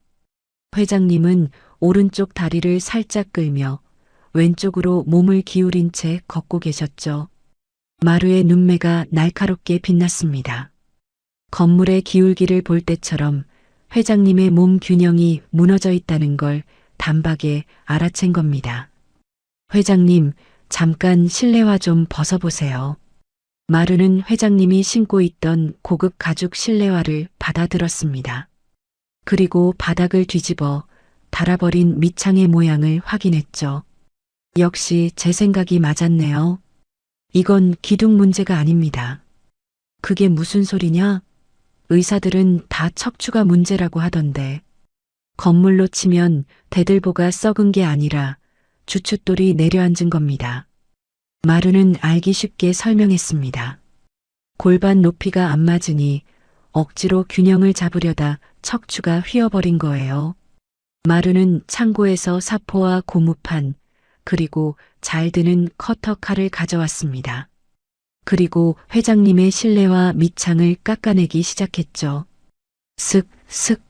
Speaker 2: 회장님은 오른쪽 다리를 살짝 끌며 왼쪽으로 몸을 기울인 채 걷고 계셨죠. 마루의 눈매가 날카롭게 빛났습니다. 건물의 기울기를 볼 때처럼 회장님의 몸 균형이 무너져 있다는 걸 단박에 알아챈 겁니다. 회장님, 잠깐 실내화 좀 벗어보세요. 마루는 회장님이 신고 있던 고급 가죽 실내화를 받아들었습니다. 그리고 바닥을 뒤집어 닳아버린 밑창의 모양을 확인했죠. 역시 제 생각이 맞았네요. 이건 기둥 문제가 아닙니다. 그게 무슨 소리냐? 의사들은 다 척추가 문제라고 하던데. 건물로 치면 대들보가 썩은 게 아니라 주춧돌이 내려앉은 겁니다. 마루는 알기 쉽게 설명했습니다. 골반 높이가 안 맞으니 억지로 균형을 잡으려다 척추가 휘어버린 거예요. 마루는 창고에서 사포와 고무판, 그리고 잘 드는 커터 칼을 가져왔습니다. 그리고 회장님의 실내와 밑창을 깎아내기 시작했죠. 슥슥.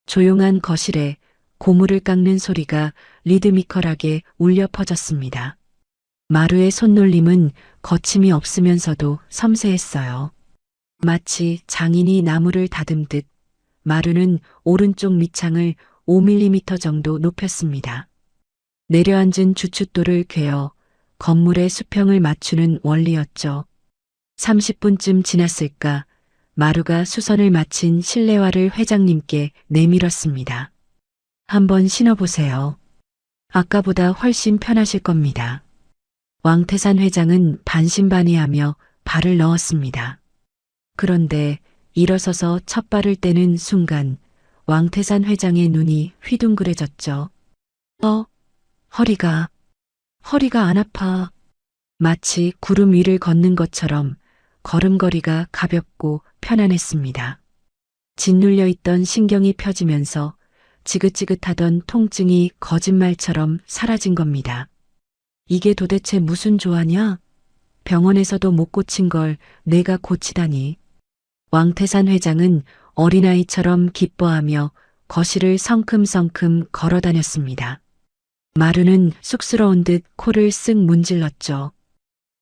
Speaker 2: 조용한 거실에 고무를 깎는 소리가 리드미컬하게 울려 퍼졌습니다. 마루의 손놀림은 거침이 없으면서도 섬세했어요. 마치 장인이 나무를 다듬듯 마루는 오른쪽 밑창을 5mm 정도 높였습니다. 내려앉은 주춧돌을 괴어 건물의 수평을 맞추는 원리였죠. 30분쯤 지났을까 마루가 수선을 마친 실내화를 회장님께 내밀었습니다. 한번 신어보세요. 아까보다 훨씬 편하실 겁니다. 왕태산 회장은 반신반의하며 발을 넣었습니다. 그런데 일어서서 첫 발을 떼는 순간 왕태산 회장의 눈이 휘둥그레졌죠. 허리가 안 아파. 마치 구름 위를 걷는 것처럼 걸음걸이가 가볍고 편안했습니다. 짓눌려 있던 신경이 펴지면서 지긋지긋하던 통증이 거짓말처럼 사라진 겁니다. 이게 도대체 무슨 조화냐? 병원에서도 못 고친 걸 내가 고치다니. 왕태산 회장은 어린아이처럼 기뻐하며 거실을 성큼성큼 걸어 다녔습니다. 마루는 쑥스러운 듯 코를 쓱 문질렀죠.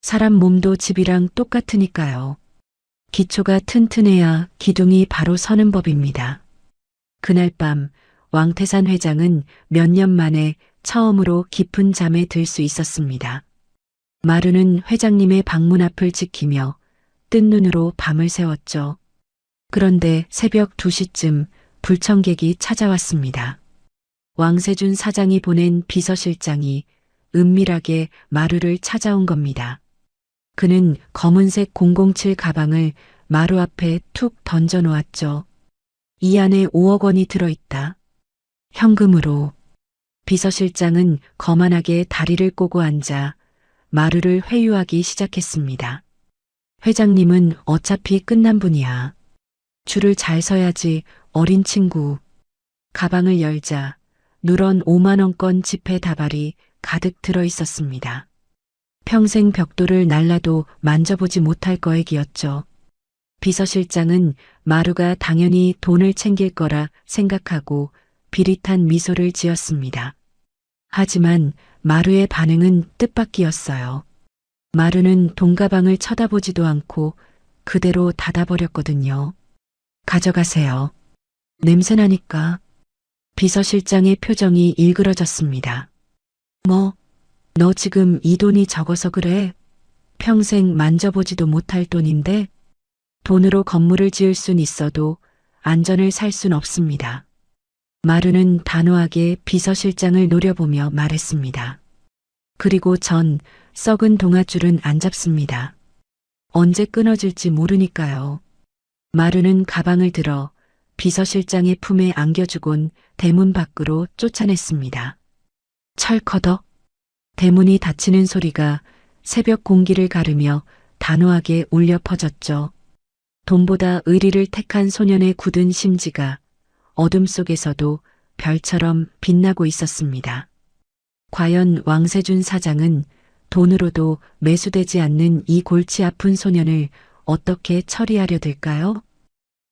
Speaker 2: 사람 몸도 집이랑 똑같으니까요. 기초가 튼튼해야 기둥이 바로 서는 법입니다. 그날 밤 왕태산 회장은 몇 년 만에 처음으로 깊은 잠에 들 수 있었습니다. 마루는 회장님의 방문 앞을 지키며 뜬 눈으로 밤을 새웠죠. 그런데 새벽 2시쯤 불청객이 찾아왔습니다. 왕세준 사장이 보낸 비서실장이 은밀하게 마루를 찾아온 겁니다. 그는 검은색 007 가방을 마루 앞에 툭 던져 놓았죠. 이 안에 5억 원이 들어있다. 현금으로. 비서실장은 거만하게 다리를 꼬고 앉아 마루를 회유하기 시작했습니다. 회장님은 어차피 끝난 분이야. 줄을 잘 서야지, 어린 친구. 가방을 열자 누런 5만 원권 지폐 다발이 가득 들어 있었습니다. 평생 벽돌을 날라도 만져보지 못할 거액이었죠. 비서실장은 마루가 당연히 돈을 챙길 거라 생각하고 비릿한 미소를 지었습니다. 하지만 마루의 반응은 뜻밖이었어요. 마루는 돈가방을 쳐다보지도 않고 그대로 닫아버렸거든요. 가져가세요. 냄새나니까. 비서실장의 표정이 일그러졌습니다. 너 지금 이 돈이 적어서 그래? 평생 만져보지도 못할 돈인데? 돈으로 건물을 지을 순 있어도 안전을 살 순 없습니다. 마루는 단호하게 비서실장을 노려보며 말했습니다. 그리고 전 썩은 동아줄은 안 잡습니다. 언제 끊어질지 모르니까요. 마루는 가방을 들어 비서실장의 품에 안겨주곤 대문 밖으로 쫓아냈습니다. 철커덕. 대문이 닫히는 소리가 새벽 공기를 가르며 단호하게 울려 퍼졌죠. 돈보다 의리를 택한 소년의 굳은 심지가 어둠 속에서도 별처럼 빛나고 있었습니다. 과연 왕세준 사장은 돈으로도 매수되지 않는 이 골치 아픈 소년을 어떻게 처리하려 들까요?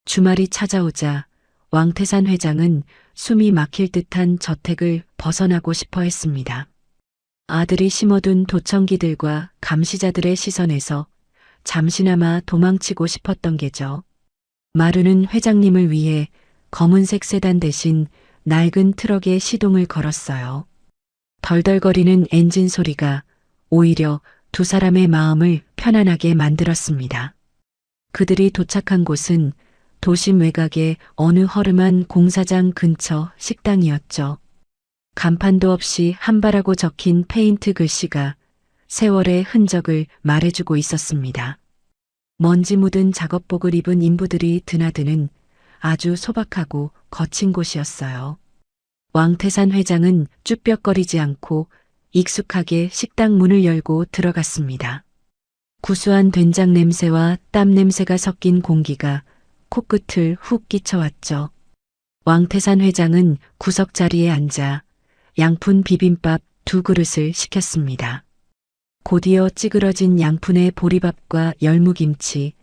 Speaker 2: 주말이 찾아오자 왕태산 회장은 숨이 막힐 듯한 저택을 벗어나고 싶어 했습니다. 아들이 심어둔 도청기들과 감시자들의 시선에서 잠시나마 도망치고 싶었던 게죠. 마루는 회장님을 위해 검은색 세단 대신 낡은 트럭에 시동을 걸었어요. 덜덜거리는 엔진 소리가 오히려 두 사람의 마음을 편안하게 만들었습니다. 그들이 도착한 곳은 도심 외곽의 어느 허름한 공사장 근처 식당이었죠. 간판도 없이 한바라고 적힌 페인트 글씨가 세월의 흔적을 말해주고 있었습니다. 먼지 묻은 작업복을 입은 인부들이 드나드는 아주 소박하고 거친 곳이었어요. 왕태산 회장은 쭈뼛거리지 않고 익숙하게 식당 문을 열고 들어갔습니다. 구수한 된장 냄새와 땀 냄새가 섞인 공기가 코끝을 훅 끼쳐왔죠. 왕태산 회장은 구석 자리에 앉아 양푼 비빔밥 2그릇을 시켰습니다. 곧이어 찌그러진 양푼에 보리밥과 열무김치,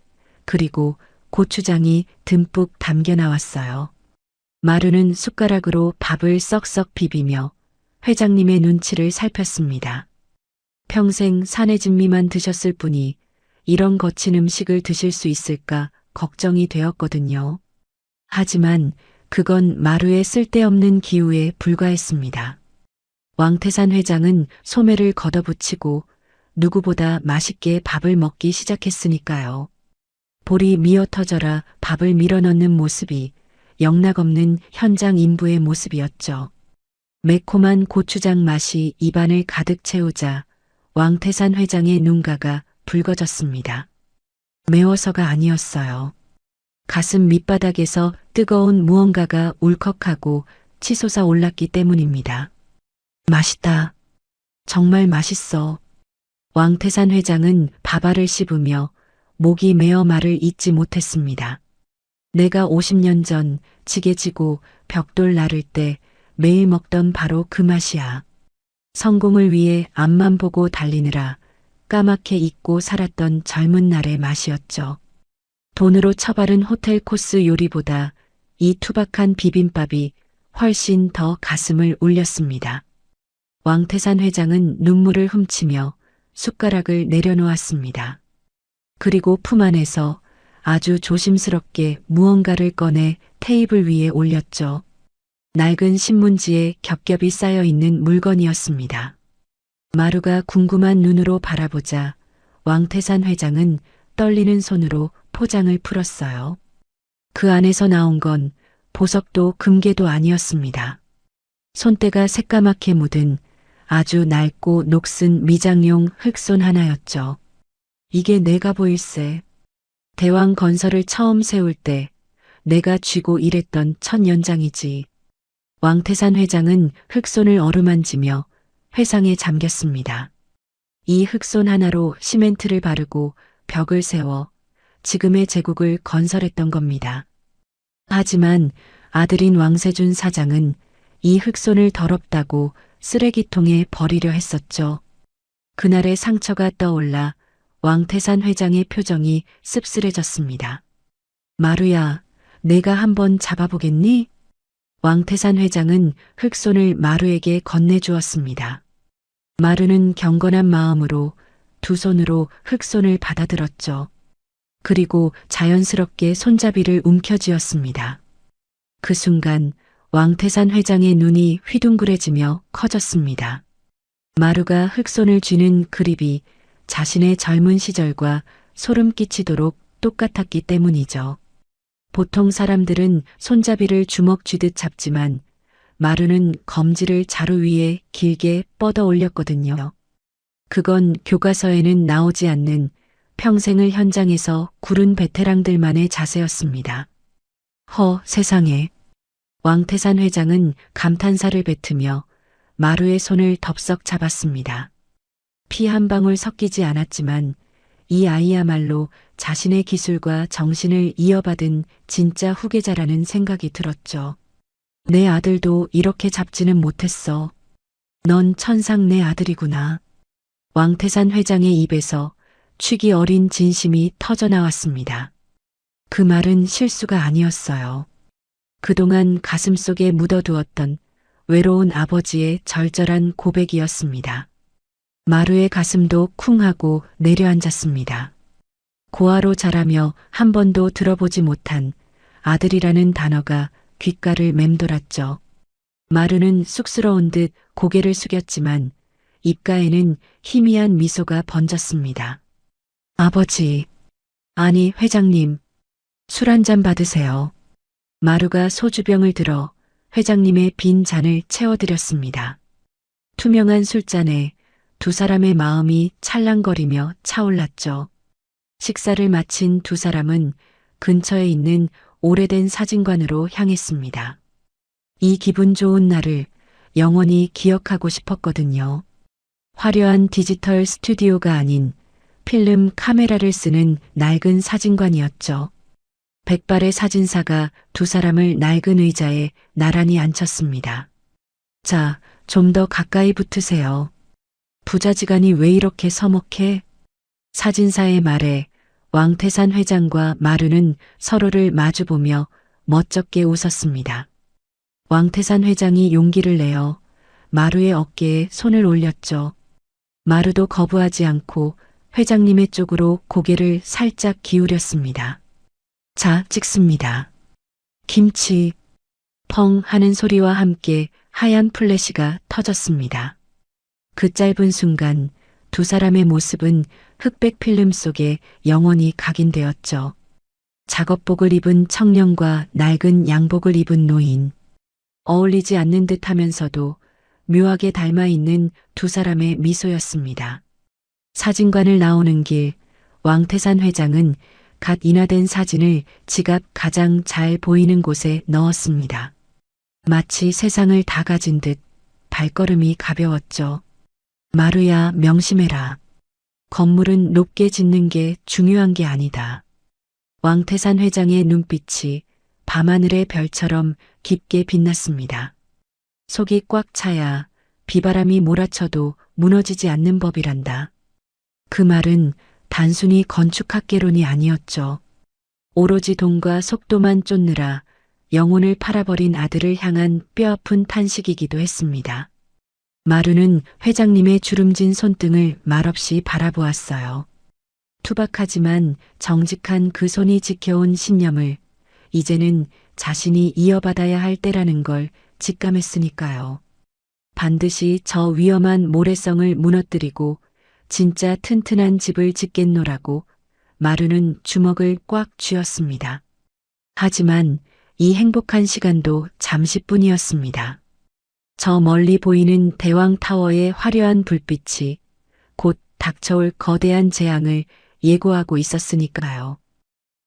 Speaker 2: 그리고 고추장이 듬뿍 담겨 나왔어요. 마루는 숟가락으로 밥을 썩썩 비비며 회장님의 눈치를 살폈습니다. 평생 사내진미만 드셨을 분이 이런 거친 음식을 드실 수 있을까 걱정이 되었거든요. 하지만 그건 마루의 쓸데없는 기우에 불과했습니다. 왕태산 회장은 소매를 걷어붙이고 누구보다 맛있게 밥을 먹기 시작했으니까요. 볼이 미어 터져라 밥을 밀어넣는 모습이 영락없는 현장 인부의 모습이었죠. 매콤한 고추장 맛이 입안을 가득 채우자 왕태산 회장의 눈가가 붉어졌습니다. 매워서가 아니었어요. 가슴 밑바닥에서 뜨거운 무언가가 울컥하고 치솟아 올랐기 때문입니다. 맛있다. 정말 맛있어. 왕태산 회장은 밥알을 씹으며 목이 메어 말을 잇지 못했습니다. 내가 50년 전 지게 지고 벽돌 나를 때 매일 먹던 바로 그 맛이야. 성공을 위해 앞만 보고 달리느라 까맣게 잊고 살았던 젊은 날의 맛이었죠. 돈으로 처바른 호텔 코스 요리보다 이 투박한 비빔밥이 훨씬 더 가슴을 울렸습니다. 왕태산 회장은 눈물을 훔치며 숟가락을 내려놓았습니다. 그리고 품 안에서 아주 조심스럽게 무언가를 꺼내 테이블 위에 올렸죠. 낡은 신문지에 겹겹이 쌓여 있는 물건이었습니다. 마루가 궁금한 눈으로 바라보자 왕태산 회장은 떨리는 손으로 포장을 풀었어요. 그 안에서 나온 건 보석도 금괴도 아니었습니다. 손때가 새까맣게 묻은 아주 낡고 녹슨 미장용 흑손 하나였죠. 이게 내가 보일세. 대왕 건설을 처음 세울 때 내가 쥐고 일했던 첫 연장이지. 왕태산 회장은 흑손을 어루만지며 회상에 잠겼습니다. 이 흑손 하나로 시멘트를 바르고 벽을 세워 지금의 제국을 건설했던 겁니다. 하지만 아들인 왕세준 사장은 이 흑손을 더럽다고 쓰레기통에 버리려 했었죠. 그날의 상처가 떠올라 왕태산 회장의 표정이 씁쓸해졌습니다. 마루야, 내가 한번 잡아보겠니? 왕태산 회장은 흑손을 마루에게 건네주었습니다. 마루는 경건한 마음으로 두 손으로 흑손을 받아들었죠. 그리고 자연스럽게 손잡이를 움켜쥐었습니다. 그 순간 왕태산 회장의 눈이 휘둥그레지며 커졌습니다. 마루가 흑손을 쥐는 그립이 자신의 젊은 시절과 소름 끼치도록 똑같았기 때문이죠. 보통 사람들은 손잡이를 주먹 쥐듯 잡지만 마루는 검지를 자루 위에 길게 뻗어 올렸거든요. 그건 교과서에는 나오지 않는 평생을 현장에서 구른 베테랑들만의 자세였습니다. 세상에. 왕태산 회장은 감탄사를 뱉으며 마루의 손을 덥석 잡았습니다. 피 한 방울 섞이지 않았지만 이 아이야말로 자신의 기술과 정신을 이어받은 진짜 후계자라는 생각이 들었죠. 내 아들도 이렇게 잡지는 못했어. 넌 천상 내 아들이구나. 왕태산 회장의 입에서 취기 어린 진심이 터져나왔습니다. 그 말은 실수가 아니었어요. 그동안 가슴속에 묻어두었던 외로운 아버지의 절절한 고백이었습니다. 마루의 가슴도 쿵 하고 내려앉았습니다. 고아로 자라며 한 번도 들어보지 못한 아들이라는 단어가 귓가를 맴돌았죠. 마루는 쑥스러운 듯 고개를 숙였지만 입가에는 희미한 미소가 번졌습니다. 아버지, 아니 회장님, 술 한 잔 받으세요. 마루가 소주병을 들어 회장님의 빈 잔을 채워드렸습니다. 투명한 술잔에 두 사람의 마음이 찰랑거리며 차올랐죠. 식사를 마친 두 사람은 근처에 있는 오래된 사진관으로 향했습니다. 이 기분 좋은 날을 영원히 기억하고 싶었거든요. 화려한 디지털 스튜디오가 아닌 필름 카메라를 쓰는 낡은 사진관이었죠. 백발의 사진사가 두 사람을 낡은 의자에 나란히 앉혔습니다. 자, 좀 더 가까이 붙으세요. 부자지간이 왜 이렇게 서먹해? 사진사의 말에 왕태산 회장과 마루는 서로를 마주보며 멋쩍게 웃었습니다. 왕태산 회장이 용기를 내어 마루의 어깨에 손을 올렸죠. 마루도 거부하지 않고 회장님의 쪽으로 고개를 살짝 기울였습니다. 자, 찍습니다. 김치, 펑 하는 소리와 함께 하얀 플래시가 터졌습니다. 그 짧은 순간 두 사람의 모습은 흑백 필름 속에 영원히 각인되었죠. 작업복을 입은 청년과 낡은 양복을 입은 노인. 어울리지 않는 듯 하면서도 묘하게 닮아 있는 두 사람의 미소였습니다. 사진관을 나오는 길, 왕태산 회장은 갓 인화된 사진을 지갑 가장 잘 보이는 곳에 넣었습니다. 마치 세상을 다 가진 듯 발걸음이 가벼웠죠. 마루야, 명심해라. 건물은 높게 짓는 게 중요한 게 아니다. 왕태산 회장의 눈빛이 밤하늘의 별처럼 깊게 빛났습니다. 속이 꽉 차야 비바람이 몰아쳐도 무너지지 않는 법이란다. 그 말은 단순히 건축학개론이 아니었죠. 오로지 돈과 속도만 쫓느라 영혼을 팔아버린 아들을 향한 뼈아픈 탄식이기도 했습니다. 마루는 회장님의 주름진 손등을 말없이 바라보았어요. 투박하지만 정직한 그 손이 지켜온 신념을 이제는 자신이 이어받아야 할 때라는 걸 직감했으니까요. 반드시 저 위험한 모래성을 무너뜨리고 진짜 튼튼한 집을 짓겠노라고 마루는 주먹을 꽉 쥐었습니다. 하지만 이 행복한 시간도 잠시뿐이었습니다. 저 멀리 보이는 대왕타워의 화려한 불빛이 곧 닥쳐올 거대한 재앙을 예고하고 있었으니까요.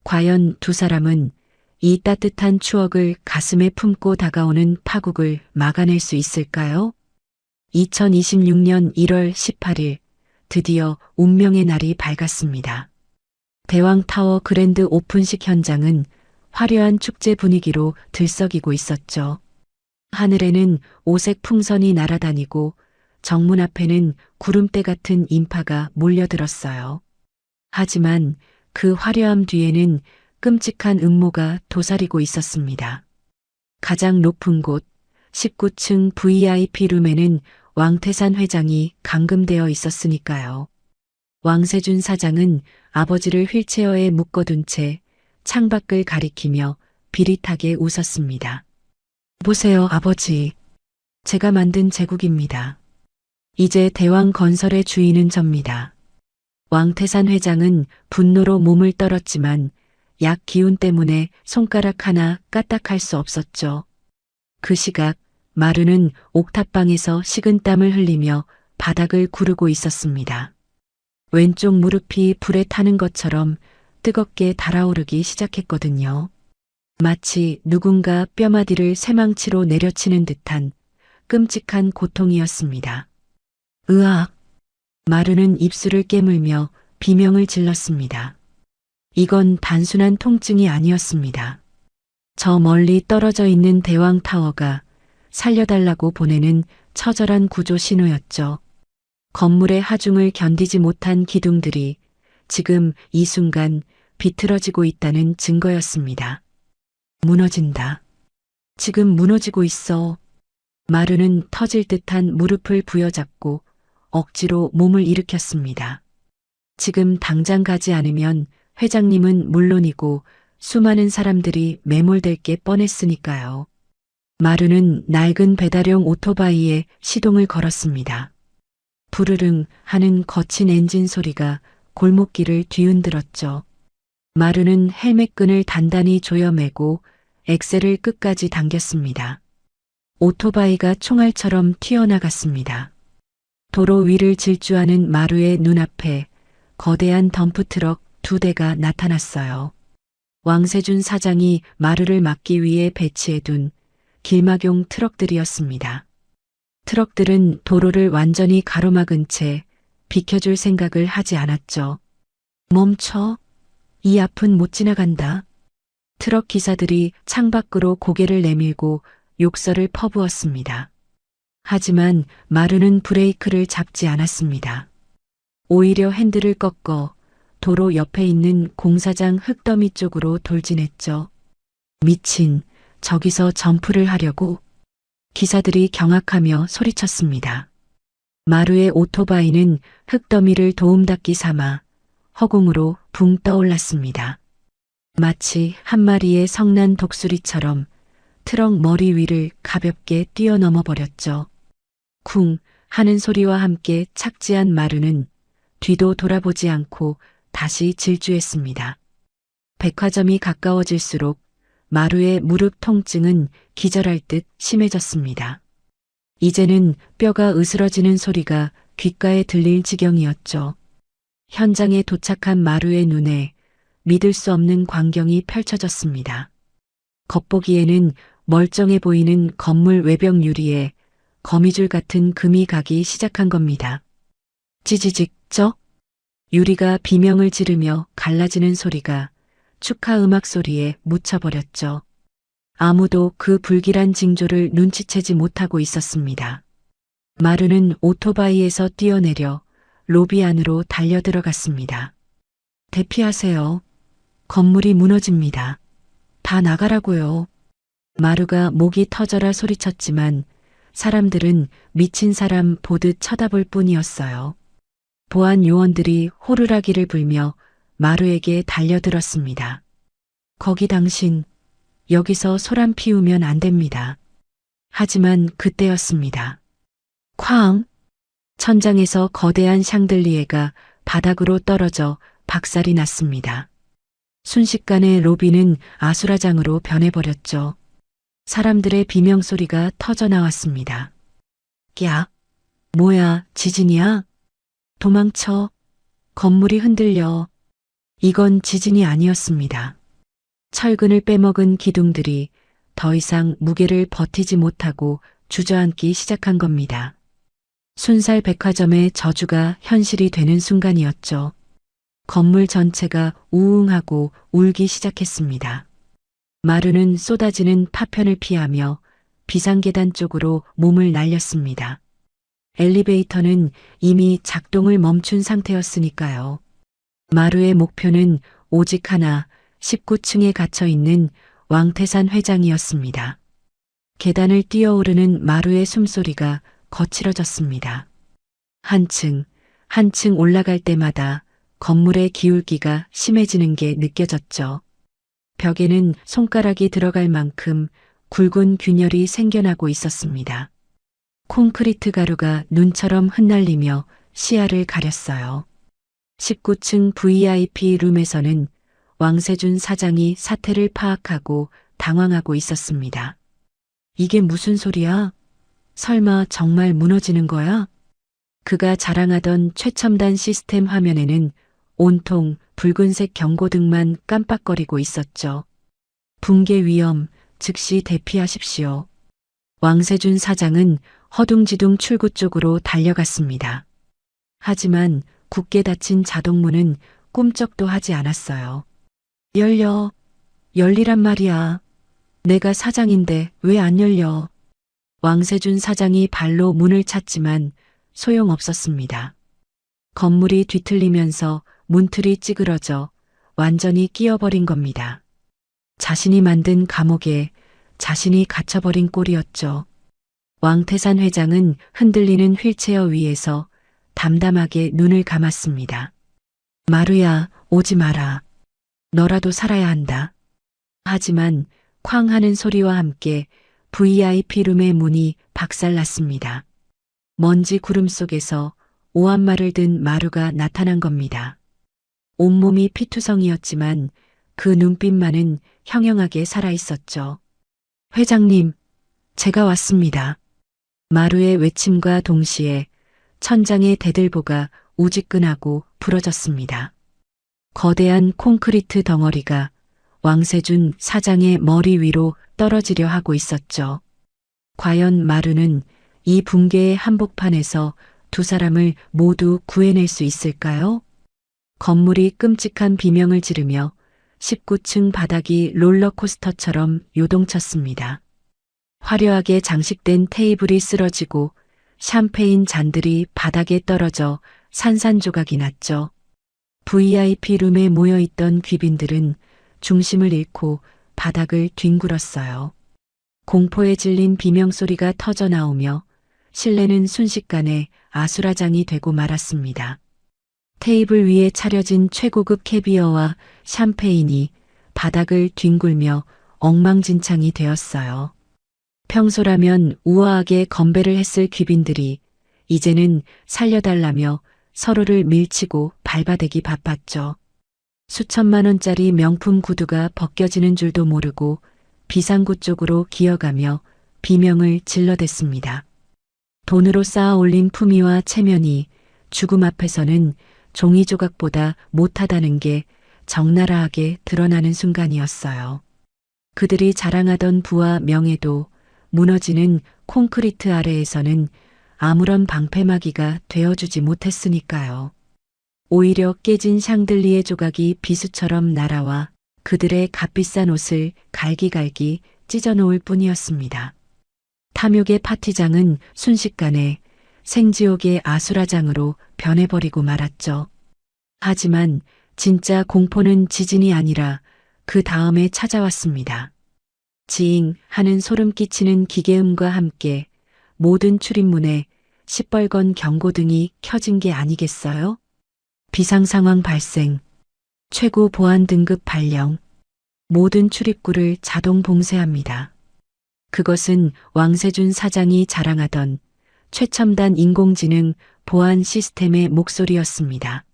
Speaker 2: 과연 두 사람은 이 따뜻한 추억을 가슴에 품고 다가오는 파국을 막아낼 수 있을까요? 2026년 1월 18일 드디어 운명의 날이 밝았습니다. 대왕타워 그랜드 오픈식 현장은 화려한 축제 분위기로 들썩이고 있었죠. 하늘에는 오색 풍선이 날아다니고 정문 앞에는 구름대 같은 인파가 몰려들었어요. 하지만 그 화려함 뒤에는 끔찍한 음모가 도사리고 있었습니다. 가장 높은 곳 19층 VIP 룸에는 왕태산 회장이 감금되어 있었으니까요. 왕세준 사장은 아버지를 휠체어에 묶어둔 채 창밖을 가리키며 비릿하게 웃었습니다. 보세요, 아버지. 제가 만든 제국입니다. 이제 대왕 건설의 주인은 접니다. 왕태산 회장은 분노로 몸을 떨었지만 약 기운 때문에 손가락 하나 까딱할 수 없었죠. 그 시각 마루는 옥탑방에서 식은땀을 흘리며 바닥을 구르고 있었습니다. 왼쪽 무릎이 불에 타는 것처럼 뜨겁게 달아오르기 시작했거든요. 마치 누군가 뼈마디를 쇠망치로 내려치는 듯한 끔찍한 고통이었습니다. 으악! 마루는 입술을 깨물며 비명을 질렀습니다. 이건 단순한 통증이 아니었습니다. 저 멀리 떨어져 있는 대왕타워가 살려달라고 보내는 처절한 구조 신호였죠. 건물의 하중을 견디지 못한 기둥들이 지금 이 순간 비틀어지고 있다는 증거였습니다. 무너진다. 지금 무너지고 있어. 마루는 터질 듯한 무릎을 부여잡고 억지로 몸을 일으켰습니다. 지금 당장 가지 않으면 회장님은 물론이고 수많은 사람들이 매몰될 게 뻔했으니까요. 마루는 낡은 배달용 오토바이에 시동을 걸었습니다. 부르릉 하는 거친 엔진 소리가 골목길을 뒤흔들었죠. 마루는 헬멧끈을 단단히 조여매고 엑셀을 끝까지 당겼습니다. 오토바이가 총알처럼 튀어나갔습니다. 도로 위를 질주하는 마루의 눈앞에 거대한 덤프트럭 2대가 나타났어요. 왕세준 사장이 마루를 막기 위해 배치해둔 길막용 트럭들이었습니다. 트럭들은 도로를 완전히 가로막은 채 비켜줄 생각을 하지 않았죠. 멈춰. 이 앞은 못 지나간다. 트럭 기사들이 창밖으로 고개를 내밀고 욕설을 퍼부었습니다. 하지만 마루는 브레이크를 잡지 않았습니다. 오히려 핸들을 꺾어 도로 옆에 있는 공사장 흙더미 쪽으로 돌진했죠. 미친, 저기서 점프를 하려고. 기사들이 경악하며 소리쳤습니다. 마루의 오토바이는 흙더미를 도움닫기 삼아 허공으로 붕 떠올랐습니다. 마치 한 마리의 성난 독수리처럼 트럭 머리 위를 가볍게 뛰어넘어 버렸죠. 쿵 하는 소리와 함께 착지한 마루는 뒤도 돌아보지 않고 다시 질주했습니다. 백화점이 가까워질수록 마루의 무릎 통증은 기절할 듯 심해졌습니다. 이제는 뼈가 으스러지는 소리가 귓가에 들릴 지경이었죠. 현장에 도착한 마루의 눈에 믿을 수 없는 광경이 펼쳐졌습니다. 겉보기에는 멀쩡해 보이는 건물 외벽 유리에 거미줄 같은 금이 가기 시작한 겁니다. 찌지직 쩍 유리가 비명을 지르며 갈라지는 소리가 축하 음악 소리에 묻혀버렸죠. 아무도 그 불길한 징조를 눈치채지 못하고 있었습니다. 마루는 오토바이에서 뛰어내려 로비 안으로 달려들어갔습니다. 대피하세요. 건물이 무너집니다. 다 나가라고요. 마루가 목이 터져라 소리쳤지만 사람들은 미친 사람 보듯 쳐다볼 뿐이었어요. 보안 요원들이 호루라기를 불며 마루에게 달려들었습니다. 거기 당신, 여기서 소란 피우면 안 됩니다. 하지만 그때였습니다. 쾅! 천장에서 거대한 샹들리에가 바닥으로 떨어져 박살이 났습니다. 순식간에 로비는 아수라장으로 변해버렸죠. 사람들의 비명소리가 터져나왔습니다. 야, 뭐야, 지진이야? 도망쳐. 건물이 흔들려. 이건 지진이 아니었습니다. 철근을 빼먹은 기둥들이 더 이상 무게를 버티지 못하고 주저앉기 시작한 겁니다. 순살 백화점의 저주가 현실이 되는 순간이었죠. 건물 전체가 우웅하고 울기 시작했습니다. 마루는 쏟아지는 파편을 피하며 비상계단 쪽으로 몸을 날렸습니다. 엘리베이터는 이미 작동을 멈춘 상태였으니까요. 마루의 목표는 오직 하나, 19층에 갇혀 있는 왕태산 회장이었습니다. 계단을 뛰어오르는 마루의 숨소리가 거칠어졌습니다. 한층 올라갈 때마다 건물의 기울기가 심해지는 게 느껴졌죠. 벽에는 손가락이 들어갈 만큼 굵은 균열이 생겨나고 있었습니다. 콘크리트 가루가 눈처럼 흩날리며 시야를 가렸어요. 19층 VIP 룸에서는 왕세준 사장이 사태를 파악하고 당황하고 있었습니다. 이게 무슨 소리야? 설마 정말 무너지는 거야? 그가 자랑하던 최첨단 시스템 화면에는 온통 붉은색 경고등만 깜빡거리고 있었죠. 붕괴 위험, 즉시 대피하십시오. 왕세준 사장은 허둥지둥 출구 쪽으로 달려갔습니다. 하지만 굳게 닫힌 자동문은 꿈쩍도 하지 않았어요. 열리란 말이야. 내가 사장인데 왜 안 열려? 왕세준 사장이 발로 문을 찼지만 소용없었습니다. 건물이 뒤틀리면서 문틀이 찌그러져 완전히 끼어버린 겁니다. 자신이 만든 감옥에 자신이 갇혀버린 꼴이었죠. 왕태산 회장은 흔들리는 휠체어 위에서 담담하게 눈을 감았습니다. 마루야, 오지 마라. 너라도 살아야 한다. 하지만 쾅 하는 소리와 함께 VIP 룸의 문이 박살났습니다. 먼지 구름 속에서 오한말을 든 마루가 나타난 겁니다. 온몸이 피투성이었지만 그 눈빛만은 형형하게 살아있었죠. 회장님, 제가 왔습니다. 마루의 외침과 동시에 천장의 대들보가 우지끈하고 부러졌습니다. 거대한 콘크리트 덩어리가 왕세준 사장의 머리 위로 떨어지려 하고 있었죠. 과연 마루는 이 붕괴의 한복판에서 두 사람을 모두 구해낼 수 있을까요? 건물이 끔찍한 비명을 지르며 19층 바닥이 롤러코스터처럼 요동쳤습니다. 화려하게 장식된 테이블이 쓰러지고 샴페인 잔들이 바닥에 떨어져 산산조각이 났죠. VIP 룸에 모여있던 귀빈들은 중심을 잃고 바닥을 뒹굴었어요. 공포에 질린 비명소리가 터져나오며 실내는 순식간에 아수라장이 되고 말았습니다. 테이블 위에 차려진 최고급 캐비어와 샴페인이 바닥을 뒹굴며 엉망진창이 되었어요. 평소라면 우아하게 건배를 했을 귀빈들이 이제는 살려달라며 서로를 밀치고 발바대기 바빴죠. 수천만 원짜리 명품 구두가 벗겨지는 줄도 모르고 비상구 쪽으로 기어가며 비명을 질러댔습니다. 돈으로 쌓아 올린 품위와 체면이 죽음 앞에서는 종이 조각보다 못하다는 게 적나라하게 드러나는 순간이었어요. 그들이 자랑하던 부와 명예도 무너지는 콘크리트 아래에서는 아무런 방패막이가 되어주지 못했으니까요. 오히려 깨진 샹들리에 조각이 비수처럼 날아와 그들의 값비싼 옷을 갈기갈기 찢어놓을 뿐이었습니다. 탐욕의 파티장은 순식간에 생지옥의 아수라장으로 변해버리고 말았죠. 하지만 진짜 공포는 지진이 아니라 그 다음에 찾아왔습니다. 지잉 하는 소름 끼치는 기계음과 함께 모든 출입문에 시뻘건 경고등이 켜진 게 아니겠어요? 비상상황 발생, 최고 보안 등급 발령, 모든 출입구를 자동 봉쇄합니다. 그것은 왕세준 사장이 자랑하던 최첨단 인공지능 보안 시스템의 목소리였습니다.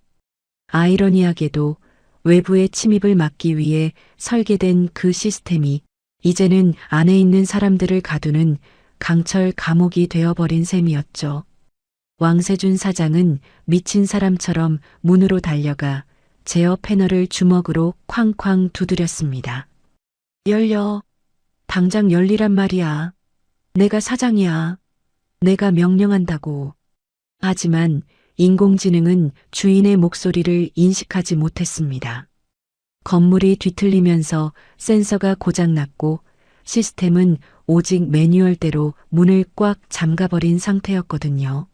Speaker 2: 아이러니하게도 외부의 침입을 막기 위해 설계된 그 시스템이 이제는 안에 있는 사람들을 가두는 강철 감옥이 되어버린 셈이었죠. 왕세준 사장은 미친 사람처럼 문으로 달려가 제어 패널을 주먹으로 쾅쾅 두드렸습니다. 열려. 당장 열리란 말이야. 내가 사장이야. 내가 명령한다고. 하지만 인공지능은 주인의 목소리를 인식하지 못했습니다. 건물이 뒤틀리면서 센서가 고장났고 시스템은 오직 매뉴얼대로 문을 꽉 잠가버린 상태였거든요.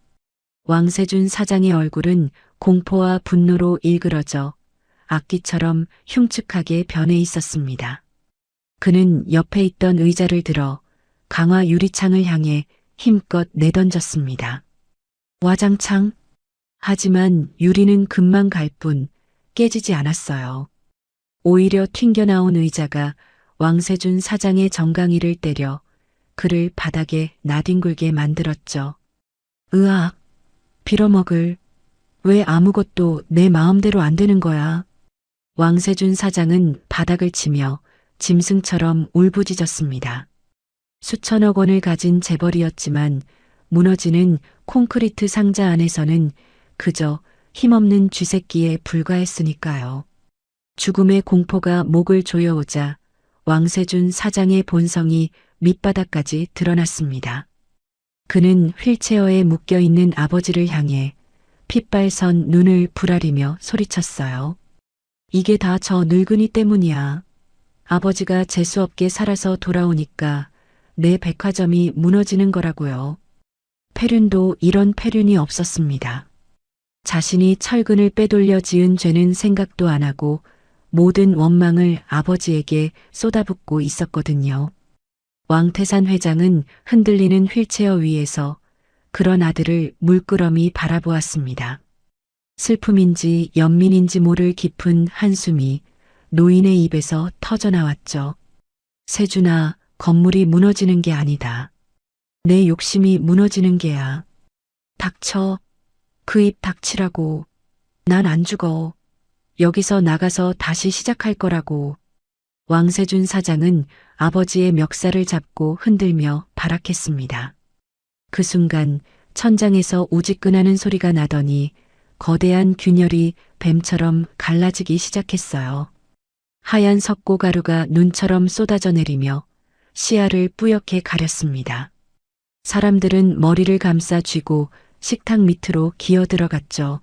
Speaker 2: 왕세준 사장의 얼굴은 공포와 분노로 일그러져 악기처럼 흉측하게 변해 있었습니다. 그는 옆에 있던 의자를 들어 강화 유리창을 향해 힘껏 내던졌습니다. 와장창. 하지만 유리는 금방 갈 뿐 깨지지 않았어요. 오히려 튕겨나온 의자가 왕세준 사장의 정강이를 때려 그를 바닥에 나뒹굴게 만들었죠. 으악, 빌어먹을. 왜 아무것도 내 마음대로 안 되는 거야? 왕세준 사장은 바닥을 치며 짐승처럼 울부짖었습니다. 수천억 원을 가진 재벌이었지만 무너지는 콘크리트 상자 안에서는 그저 힘없는 쥐새끼에 불과했으니까요. 죽음의 공포가 목을 조여오자 왕세준 사장의 본성이 밑바닥까지 드러났습니다. 그는 휠체어에 묶여있는 아버지를 향해 핏발선 눈을 부라리며 소리쳤어요. 이게 다 저 늙은이 때문이야. 아버지가 재수없게 살아서 돌아오니까 내 백화점이 무너지는 거라고요. 페륜도 이런 페륜이 없었습니다. 자신이 철근을 빼돌려 지은 죄는 생각도 안 하고 모든 원망을 아버지에게 쏟아붓고 있었거든요. 왕태산 회장은 흔들리는 휠체어 위에서 그런 아들을 물끄러미 바라보았습니다. 슬픔인지 연민인지 모를 깊은 한숨이 노인의 입에서 터져나왔죠. 세준아, 건물이 무너지는 게 아니다. 내 욕심이 무너지는 게야. 닥쳐. 그 입 닥치라고. 난 안 죽어. 여기서 나가서 다시 시작할 거라고. 왕세준 사장은 아버지의 멱살을 잡고 흔들며 발악했습니다. 그 순간 천장에서 우지끈하는 소리가 나더니 거대한 균열이 뱀처럼 갈라지기 시작했어요. 하얀 석고가루가 눈처럼 쏟아져 내리며 시야를 뿌옇게 가렸습니다. 사람들은 머리를 감싸 쥐고 식탁 밑으로 기어 들어갔죠.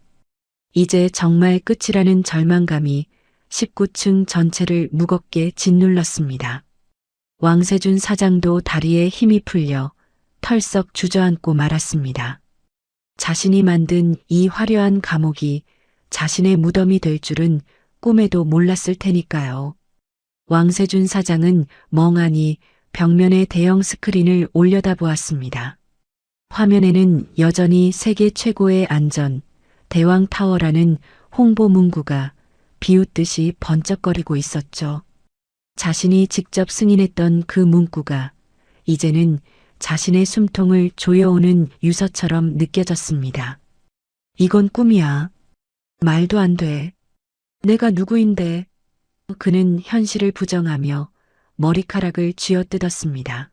Speaker 2: 이제 정말 끝이라는 절망감이 19층 전체를 무겁게 짓눌렀습니다. 왕세준 사장도 다리에 힘이 풀려 털썩 주저앉고 말았습니다. 자신이 만든 이 화려한 감옥이 자신의 무덤이 될 줄은 꿈에도 몰랐을 테니까요. 왕세준 사장은 멍하니 벽면에 대형 스크린을 올려다보았습니다. 화면에는 여전히 세계 최고의 안전, 대왕타워라는 홍보 문구가 비웃듯이 번쩍거리고 있었죠. 자신이 직접 승인했던 그 문구가 이제는 자신의 숨통을 조여오는 유서처럼 느껴졌습니다. 이건 꿈이야. 말도 안 돼. 내가 누구인데? 그는 현실을 부정하며 머리카락을 쥐어뜯었습니다.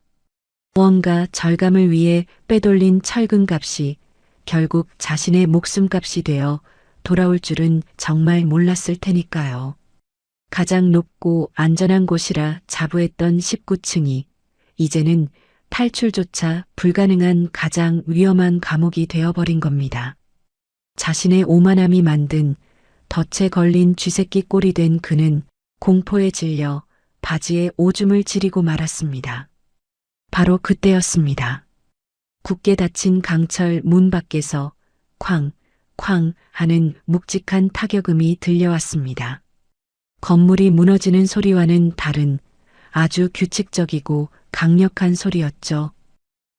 Speaker 2: 무언가 절감을 위해 빼돌린 철근값이 결국 자신의 목숨값이 되어 돌아올 줄은 정말 몰랐을 테니까요. 가장 높고 안전한 곳이라 자부했던 19층이 이제는 탈출조차 불가능한 가장 위험한 감옥이 되어버린 겁니다. 자신의 오만함이 만든 덫에 걸린 쥐새끼 꼴이 된 그는 공포에 질려 바지에 오줌을 지리고 말았습니다. 바로 그때였습니다. 굳게 닫힌 강철 문 밖에서 쾅, 쾅 하는 묵직한 타격음이 들려왔습니다. 건물이 무너지는 소리와는 다른 아주 규칙적이고 강력한 소리였죠.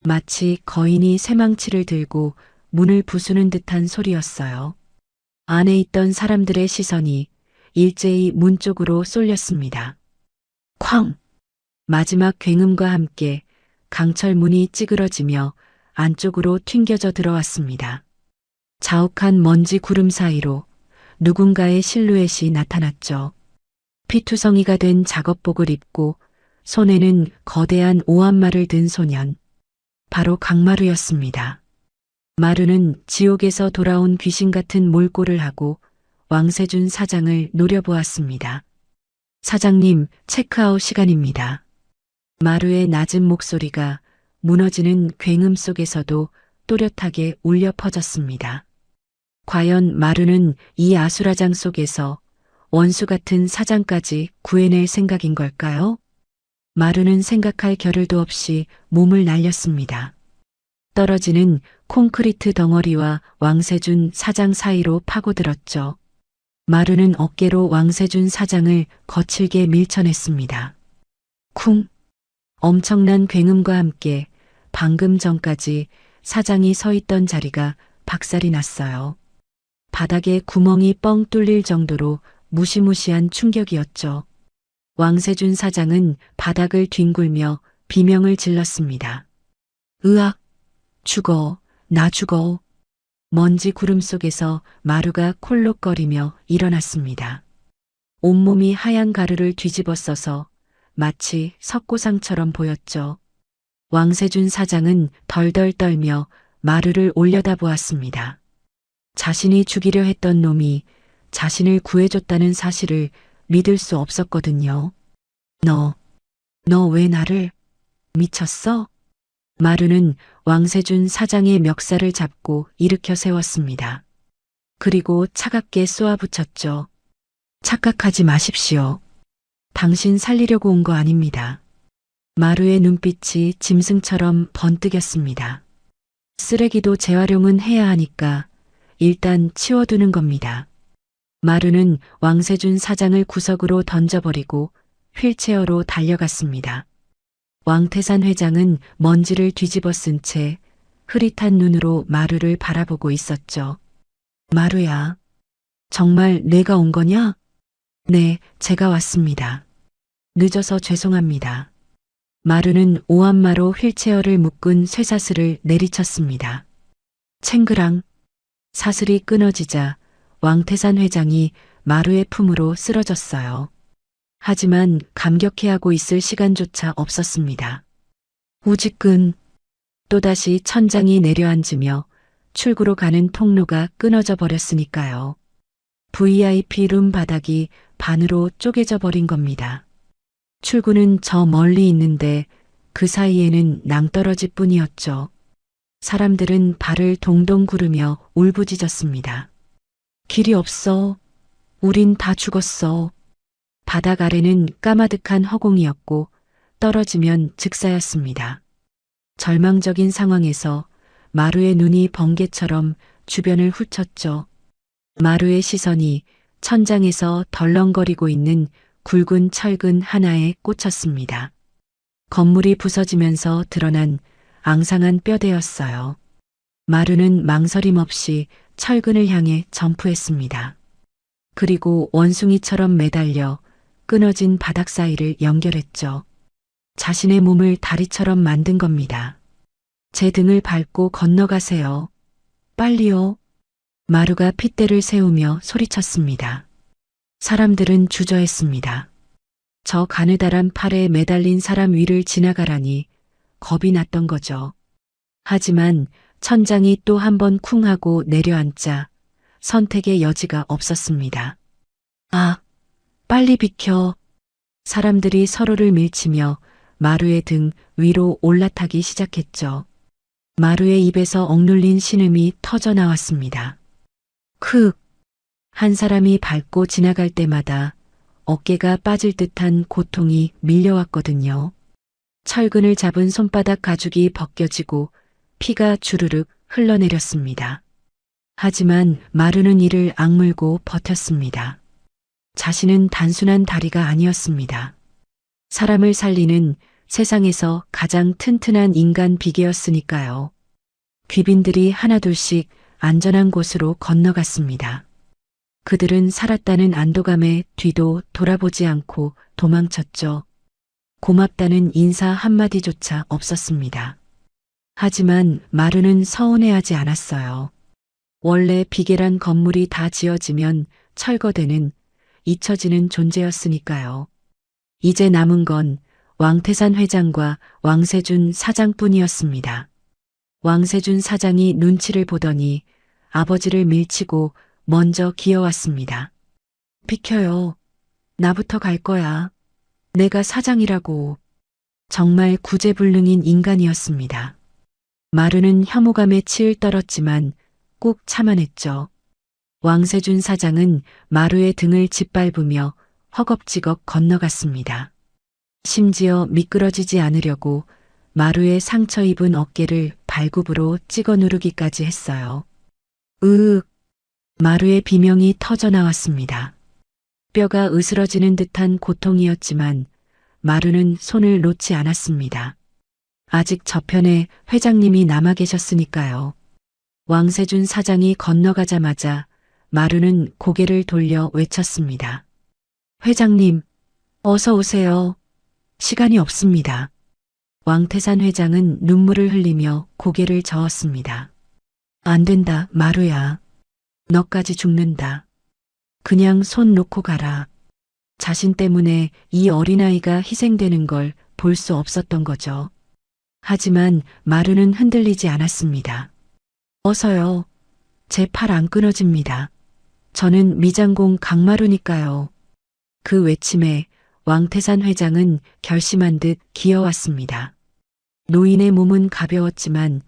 Speaker 2: 마치 거인이 쇠망치를 들고 문을 부수는 듯한 소리였어요. 안에 있던 사람들의 시선이 일제히 문 쪽으로 쏠렸습니다. 쾅! 마지막 굉음과 함께 강철 문이 찌그러지며 안쪽으로 튕겨져 들어왔습니다. 자욱한 먼지 구름 사이로 누군가의 실루엣이 나타났죠. 피투성이가 된 작업복을 입고 손에는 거대한 오한말을 든 소년. 바로 강마루였습니다. 마루는 지옥에서 돌아온 귀신 같은 몰골을 하고 왕세준 사장을 노려보았습니다. 사장님, 체크아웃 시간입니다. 마루의 낮은 목소리가 무너지는 굉음 속에서도 또렷하게 울려 퍼졌습니다. 과연 마루는 이 아수라장 속에서 원수 같은 사장까지 구해낼 생각인 걸까요? 마루는 생각할 겨를도 없이 몸을 날렸습니다. 떨어지는 콘크리트 덩어리와 왕세준 사장 사이로 파고들었죠. 마루는 어깨로 왕세준 사장을 거칠게 밀쳐냈습니다. 쿵! 엄청난 굉음과 함께 방금 전까지 사장이 서 있던 자리가 박살이 났어요. 바닥에 구멍이 뻥 뚫릴 정도로 무시무시한 충격이었죠. 왕세준 사장은 바닥을 뒹굴며 비명을 질렀습니다. 으악! 죽어! 나 죽어! 먼지 구름 속에서 마루가 콜록거리며 일어났습니다. 온몸이 하얀 가루를 뒤집어 써서 마치 석고상처럼 보였죠. 왕세준 사장은 덜덜 떨며 마루를 올려다보았습니다. 자신이 죽이려 했던 놈이 자신을 구해줬다는 사실을 믿을 수 없었거든요. 너 왜 나를 미쳤어? 마루는 왕세준 사장의 멱살을 잡고 일으켜 세웠습니다. 그리고 차갑게 쏘아붙였죠. 착각하지 마십시오. 당신 살리려고 온 거 아닙니다. 마루의 눈빛이 짐승처럼 번뜩였습니다. 쓰레기도 재활용은 해야 하니까 일단 치워두는 겁니다. 마루는 왕세준 사장을 구석으로 던져버리고 휠체어로 달려갔습니다. 왕태산 회장은 먼지를 뒤집어 쓴 채 흐릿한 눈으로 마루를 바라보고 있었죠. 마루야, 정말 내가 온 거냐? 네, 제가 왔습니다. 늦어서 죄송합니다. 마루는 오한마로 휠체어를 묶은 쇠사슬을 내리쳤습니다. 챙그랑 사슬이 끊어지자 왕태산 회장이 마루의 품으로 쓰러졌어요. 하지만 감격해하고 있을 시간조차 없었습니다. 우지끈 또다시 천장이 내려앉으며 출구로 가는 통로가 끊어져 버렸으니까요. VIP 룸 바닥이 반으로 쪼개져 버린 겁니다. 출구는 저 멀리 있는데 그 사이에는 낭떠러지뿐이었죠. 사람들은 발을 동동 구르며 울부짖었습니다. 길이 없어. 우린 다 죽었어. 바닥 아래는 까마득한 허공이었고 떨어지면 즉사였습니다. 절망적인 상황에서 마루의 눈이 번개처럼 주변을 훑었죠. 마루의 시선이 천장에서 덜렁거리고 있는 굵은 철근 하나에 꽂혔습니다. 건물이 부서지면서 드러난 앙상한 뼈대였어요. 마루는 망설임 없이 철근을 향해 점프했습니다. 그리고 원숭이처럼 매달려 끊어진 바닥 사이를 연결했죠. 자신의 몸을 다리처럼 만든 겁니다. 제 등을 밟고 건너가세요. 빨리요. 마루가 핏대를 세우며 소리쳤습니다. 사람들은 주저했습니다. 저 가느다란 팔에 매달린 사람 위를 지나가라니 겁이 났던 거죠. 하지만 천장이 또 한 번 쿵 하고 내려앉자 선택의 여지가 없었습니다. 아, 빨리 비켜. 사람들이 서로를 밀치며 마루의 등 위로 올라타기 시작했죠. 마루의 입에서 억눌린 신음이 터져 나왔습니다. 크! 한 사람이 밟고 지나갈 때마다 어깨가 빠질 듯한 고통이 밀려왔거든요. 철근을 잡은 손바닥 가죽이 벗겨지고 피가 주르륵 흘러내렸습니다. 하지만 마루는 이를 악물고 버텼습니다. 자신은 단순한 다리가 아니었습니다. 사람을 살리는 세상에서 가장 튼튼한 인간 비계였으니까요. 귀빈들이 하나둘씩 안전한 곳으로 건너갔습니다. 그들은 살았다는 안도감에 뒤도 돌아보지 않고 도망쳤죠. 고맙다는 인사 한마디조차 없었습니다. 하지만 마루는 서운해하지 않았어요. 원래 비계란 건물이 다 지어지면 철거되는 잊혀지는 존재였으니까요. 이제 남은 건 왕태산 회장과 왕세준 사장뿐이었습니다. 왕세준 사장이 눈치를 보더니 아버지를 밀치고 먼저 기어왔습니다. 비켜요. 나부터 갈 거야. 내가 사장이라고. 정말 구제불능인 인간이었습니다. 마루는 혐오감에 치을 떨었지만 꾹 참아냈죠. 왕세준 사장은 마루의 등을 짓밟으며 허겁지겁 건너갔습니다. 심지어 미끄러지지 않으려고 마루의 상처 입은 어깨를 발굽으로 찍어 누르기까지 했어요. 으윽! 마루의 비명이 터져 나왔습니다. 뼈가 으스러지는 듯한 고통이었지만 마루는 손을 놓지 않았습니다. 아직 저편에 회장님이 남아 계셨으니까요. 왕세준 사장이 건너가자마자 마루는 고개를 돌려 외쳤습니다. 회장님, 어서 오세요. 시간이 없습니다. 왕태산 회장은 눈물을 흘리며 고개를 저었습니다. 안 된다, 마루야. 너까지 죽는다. 그냥 손 놓고 가라. 자신 때문에 이 어린아이가 희생되는 걸 볼 수 없었던 거죠. 하지만 마루는 흔들리지 않았습니다. 어서요. 제 팔 안 끊어집니다. 저는 미장공 강마루니까요. 그 외침에 왕태산 회장은 결심한 듯 기어왔습니다. 노인의 몸은 가벼웠지만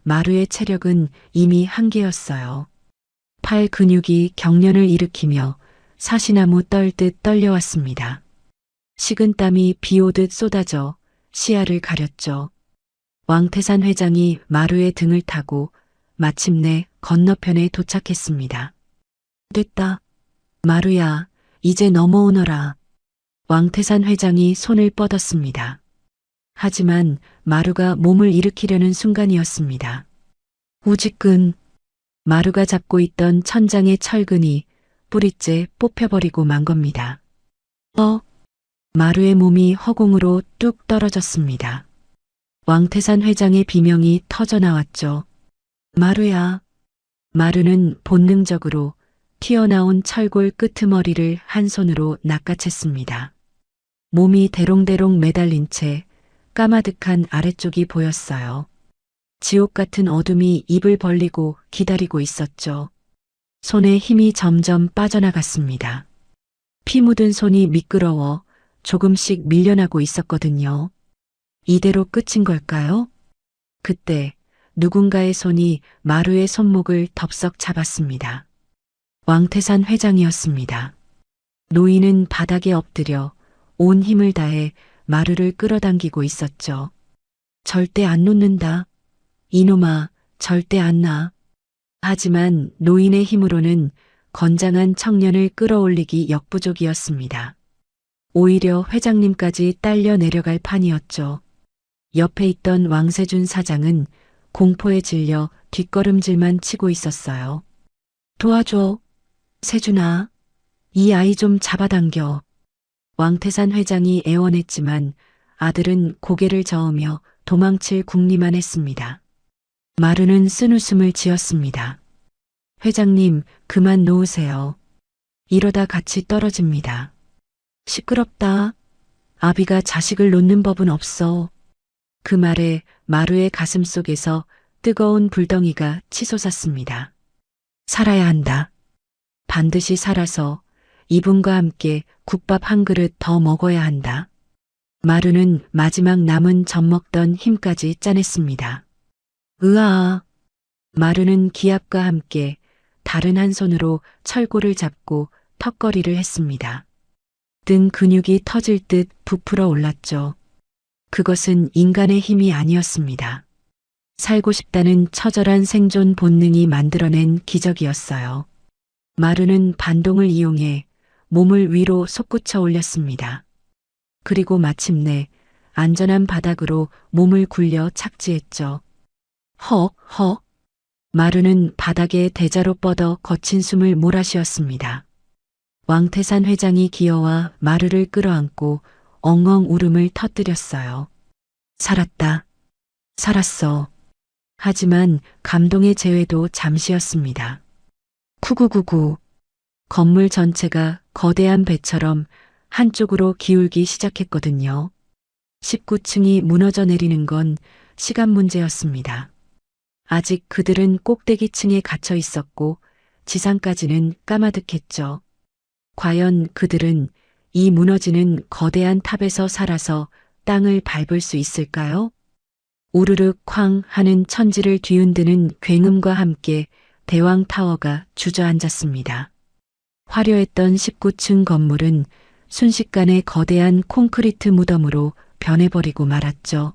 Speaker 2: 마루의 체력은 이미 한계였어요. 팔 근육이 경련을 일으키며 사시나무 떨듯 떨려왔습니다. 식은땀이 비오듯 쏟아져 시야를 가렸죠. 왕태산 회장이 마루의 등을 타고 마침내 건너편에 도착했습니다. 됐다. 마루야, 이제 넘어오너라. 왕태산 회장이 손을 뻗었습니다. 하지만 마루가 몸을 일으키려는 순간이었습니다. 우지끈. 마루가 잡고 있던 천장의 철근이 뿌리째 뽑혀버리고 만 겁니다. 마루의 몸이 허공으로 뚝 떨어졌습니다. 왕태산 회장의 비명이 터져 나왔죠. 마루야. 마루는 본능적으로 튀어나온 철골 끄트머리를 한 손으로 낚아챘습니다. 몸이 대롱대롱 매달린 채 까마득한 아래쪽이 보였어요. 지옥 같은 어둠이 입을 벌리고 기다리고 있었죠. 손에 힘이 점점 빠져나갔습니다. 피 묻은 손이 미끄러워 조금씩 밀려나고 있었거든요. 이대로 끝인 걸까요? 그때 누군가의 손이 마루의 손목을 덥석 잡았습니다. 왕태산 회장이었습니다. 노인은 바닥에 엎드려 온 힘을 다해 마루를 끌어당기고 있었죠. 절대 안 놓는다. 이놈아, 절대 안 놔. 하지만 노인의 힘으로는 건장한 청년을 끌어올리기 역부족이었습니다. 오히려 회장님까지 딸려 내려갈 판이었죠. 옆에 있던 왕세준 사장은 공포에 질려 뒷걸음질만 치고 있었어요. 도와줘. 세준아, 이 아이 좀 잡아당겨. 왕태산 회장이 애원했지만 아들은 고개를 저으며 도망칠 궁리만 했습니다. 마루는 쓴웃음을 지었습니다. 회장님, 그만 놓으세요. 이러다 같이 떨어집니다. 시끄럽다. 아비가 자식을 놓는 법은 없어. 그 말에 마루의 가슴 속에서 뜨거운 불덩이가 치솟았습니다. 살아야 한다. 반드시 살아서 이분과 함께 국밥 한 그릇 더 먹어야 한다. 마루는 마지막 남은 젖 먹던 힘까지 짜냈습니다. 으아. 마루는 기압과 함께 다른 한 손으로 철골을 잡고 턱걸이를 했습니다. 등 근육이 터질 듯 부풀어 올랐죠. 그것은 인간의 힘이 아니었습니다. 살고 싶다는 처절한 생존 본능이 만들어낸 기적이었어요. 마루는 반동을 이용해 몸을 위로 솟구쳐 올렸습니다. 그리고 마침내 안전한 바닥으로 몸을 굴려 착지했죠. 헉. 마루는 바닥에 대자로 뻗어 거친 숨을 몰아쉬었습니다. 왕태산 회장이 기어와 마루를 끌어안고 엉엉 울음을 터뜨렸어요. 살았다. 살았어. 하지만 감동의 재회도 잠시였습니다. 쿠구구구. 건물 전체가 거대한 배처럼 한쪽으로 기울기 시작했거든요. 19층이 무너져 내리는 건 시간 문제였습니다. 아직 그들은 꼭대기층에 갇혀 있었고 지상까지는 까마득했죠. 과연 그들은 이 무너지는 거대한 탑에서 살아서 땅을 밟을 수 있을까요? 우르르 쾅 하는 천지를 뒤흔드는 굉음과 함께 대왕 타워가 주저앉았습니다. 화려했던 19층 건물은 순식간에 거대한 콘크리트 무덤으로 변해버리고 말았죠.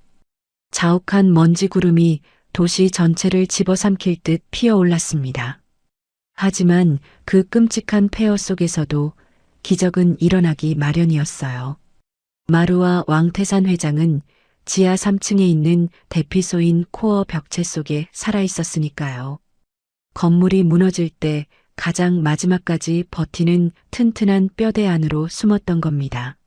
Speaker 2: 자욱한 먼지 구름이 도시 전체를 집어삼킬 듯 피어올랐습니다. 하지만 그 끔찍한 폐허 속에서도 기적은 일어나기 마련이었어요. 마루와 왕태산 회장은 지하 3층에 있는 대피소인 코어 벽체 속에 살아있었으니까요. 건물이 무너질 때 가장 마지막까지 버티는 튼튼한 뼈대 안으로 숨었던 겁니다.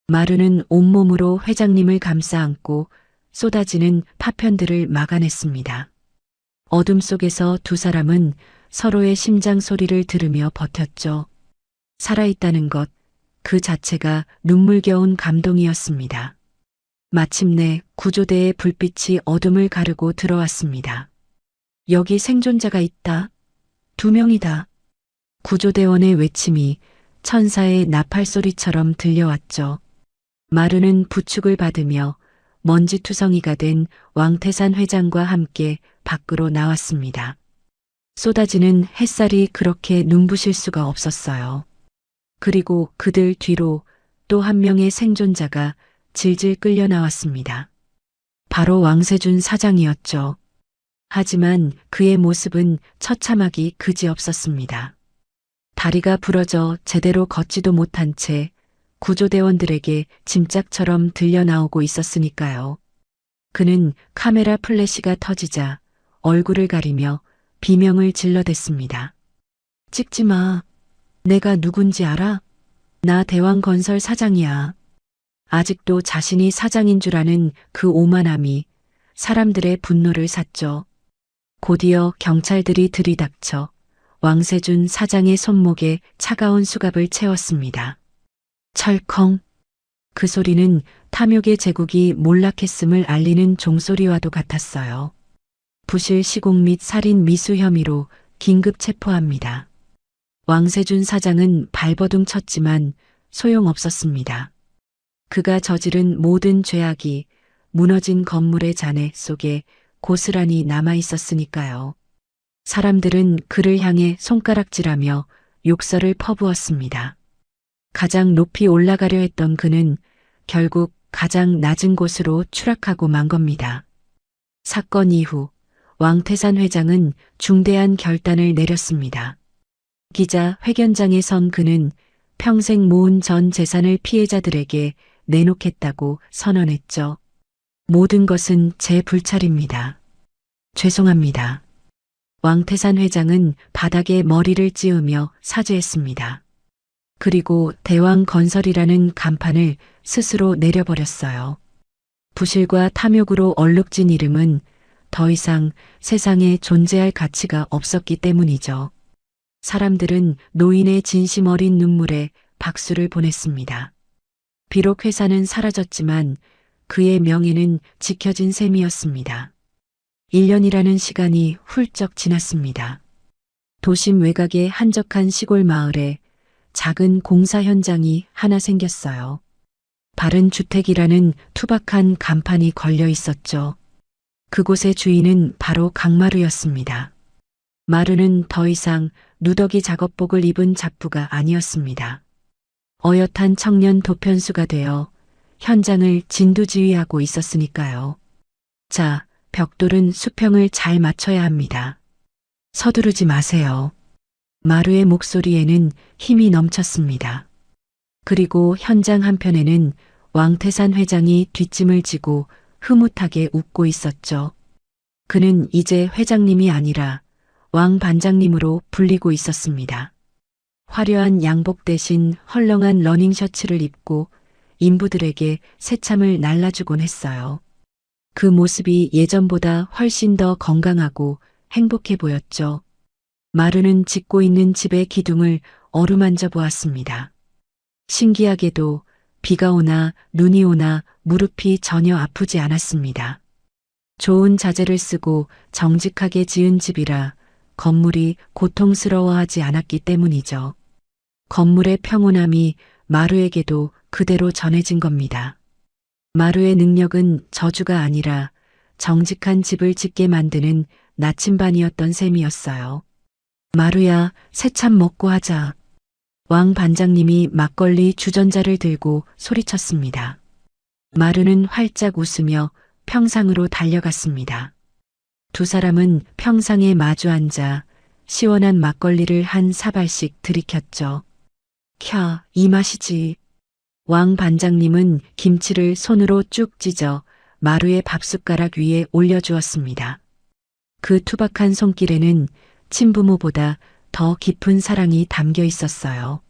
Speaker 2: 마루는 온몸으로 회장님을 감싸 안고 쏟아지는 파편들을 막아냈습니다. 어둠 속에서 두 사람은 서로의 심장 소리를 들으며 버텼죠. 살아있다는 것, 그 자체가 눈물겨운 감동이었습니다. 마침내 구조대의 불빛이 어둠을 가르고 들어왔습니다. 여기 생존자가 있다. 2명이다. 구조대원의 외침이 천사의 나팔 소리처럼 들려왔죠. 마루는 부축을 받으며 먼지투성이가 된 왕태산 회장과 함께 밖으로 나왔습니다. 쏟아지는 햇살이 그렇게 눈부실 수가 없었어요. 그리고 그들 뒤로 또 한 명의 생존자가 질질 끌려 나왔습니다. 바로 왕세준 사장이었죠. 하지만 그의 모습은 처참하기 그지없었습니다. 다리가 부러져 제대로 걷지도 못한 채 구조대원들에게 짐짝처럼 들려나오고 있었으니까요. 그는 카메라 플래시가 터지자 얼굴을 가리며 비명을 질러댔습니다. 찍지 마. 내가 누군지 알아? 나 대왕건설 사장이야. 아직도 자신이 사장인 줄 아는 그 오만함이 사람들의 분노를 샀죠. 곧이어 경찰들이 들이닥쳐 왕세준 사장의 손목에 차가운 수갑을 채웠습니다. 철컹. 그 소리는 탐욕의 제국이 몰락했음을 알리는 종소리와도 같았어요. 부실 시공 및 살인 미수 혐의로 긴급 체포합니다. 왕세준 사장은 발버둥 쳤지만 소용없었습니다. 그가 저지른 모든 죄악이 무너진 건물의 잔해 속에 고스란히 남아 있었으니까요. 사람들은 그를 향해 손가락질하며 욕설을 퍼부었습니다. 가장 높이 올라가려 했던 그는 결국 가장 낮은 곳으로 추락하고 만 겁니다. 사건 이후 왕태산 회장은 중대한 결단을 내렸습니다. 기자 회견장에 선 그는 평생 모은 전 재산을 피해자들에게 내놓겠다고 선언했죠. 모든 것은 제 불찰입니다. 죄송합니다. 왕태산 회장은 바닥에 머리를 찌우며 사죄했습니다. 그리고 대왕건설이라는 간판을 스스로 내려버렸어요. 부실과 탐욕으로 얼룩진 이름은 더 이상 세상에 존재할 가치가 없었기 때문이죠. 사람들은 노인의 진심 어린 눈물에 박수를 보냈습니다. 비록 회사는 사라졌지만 그의 명예는 지켜진 셈이었습니다. 1년이라는 시간이 훌쩍 지났습니다. 도심 외곽의 한적한 시골 마을에 작은 공사 현장이 하나 생겼어요. 바른 주택이라는 투박한 간판이 걸려 있었죠. 그곳의 주인은 바로 강마루였습니다. 마루는 더 이상 누더기 작업복을 입은 잡부가 아니었습니다. 어엿한 청년 도편수가 되어 현장을 진두지휘하고 있었으니까요. 자, 벽돌은 수평을 잘 맞춰야 합니다. 서두르지 마세요. 마루의 목소리에는 힘이 넘쳤습니다. 그리고 현장 한편에는 왕태산 회장이 뒷짐을 지고 흐뭇하게 웃고 있었죠. 그는 이제 회장님이 아니라 왕 반장님으로 불리고 있었습니다. 화려한 양복 대신 헐렁한 러닝 셔츠를 입고 인부들에게 새참을 날라주곤 했어요. 그 모습이 예전보다 훨씬 더 건강하고 행복해 보였죠. 마루는 짓고 있는 집의 기둥을 어루만져 보았습니다. 신기하게도 비가 오나 눈이 오나 무릎이 전혀 아프지 않았습니다. 좋은 자재를 쓰고 정직하게 지은 집이라 건물이 고통스러워하지 않았기 때문이죠. 건물의 평온함이 마루에게도 그대로 전해진 겁니다. 마루의 능력은 저주가 아니라 정직한 집을 짓게 만드는 나침반이었던 셈이었어요. 마루야, 새참 먹고 하자. 왕 반장님이 막걸리 주전자를 들고 소리쳤습니다. 마루는 활짝 웃으며 평상으로 달려갔습니다. 두 사람은 평상에 마주 앉아 시원한 막걸리를 한 사발씩 들이켰죠. 캬, 이 맛이지. 왕 반장님은 김치를 손으로 쭉 찢어 마루의 밥숟가락 위에 올려주었습니다. 그 투박한 손길에는 친부모보다 더 깊은 사랑이 담겨 있었어요.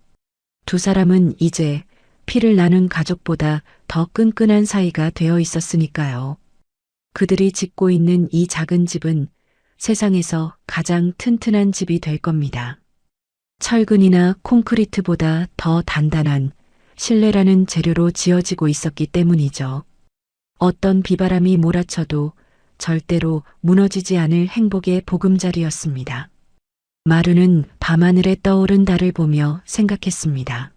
Speaker 2: 두 사람은 이제 피를 나눈 가족보다 더 끈끈한 사이가 되어 있었으니까요. 그들이 짓고 있는 이 작은 집은 세상에서 가장 튼튼한 집이 될 겁니다. 철근이나 콘크리트보다 더 단단한 신뢰라는 재료로 지어지고 있었기 때문이죠. 어떤 비바람이 몰아쳐도 절대로 무너지지 않을 행복의 보금자리였습니다. 마루는 밤하늘에 떠오른 달을 보며 생각했습니다.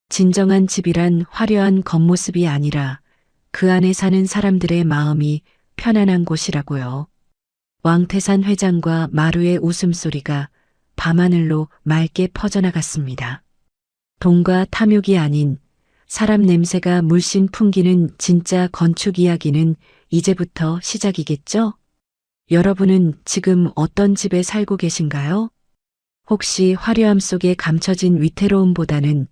Speaker 2: 진정한 집이란 화려한 겉모습이 아니라 그 안에 사는 사람들의 마음이 편안한 곳이라고요. 왕태산 회장과 마루의 웃음소리가 밤하늘로 맑게 퍼져나갔습니다. 돈과 탐욕이 아닌 사람 냄새가 물씬 풍기는 진짜 건축 이야기는 이제부터 시작이겠죠? 여러분은 지금 어떤 집에 살고 계신가요? 혹시 화려함 속에 감춰진 위태로움보다는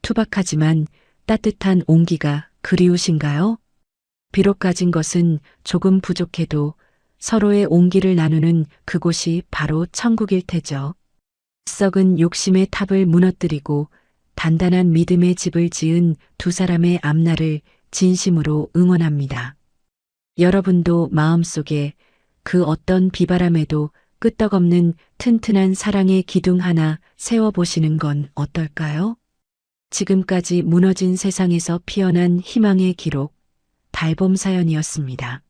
Speaker 2: 투박하지만 따뜻한 온기가 그리우신가요? 비록 가진 것은 조금 부족해도 서로의 온기를 나누는 그곳이 바로 천국일 테죠. 썩은 욕심의 탑을 무너뜨리고 단단한 믿음의 집을 지은 두 사람의 앞날을 진심으로 응원합니다. 여러분도 마음속에 그 어떤 비바람에도 끄떡없는 튼튼한 사랑의 기둥 하나 세워보시는 건 어떨까요? 지금까지 무너진 세상에서 피어난 희망의 기록, 달봄 사연이었습니다.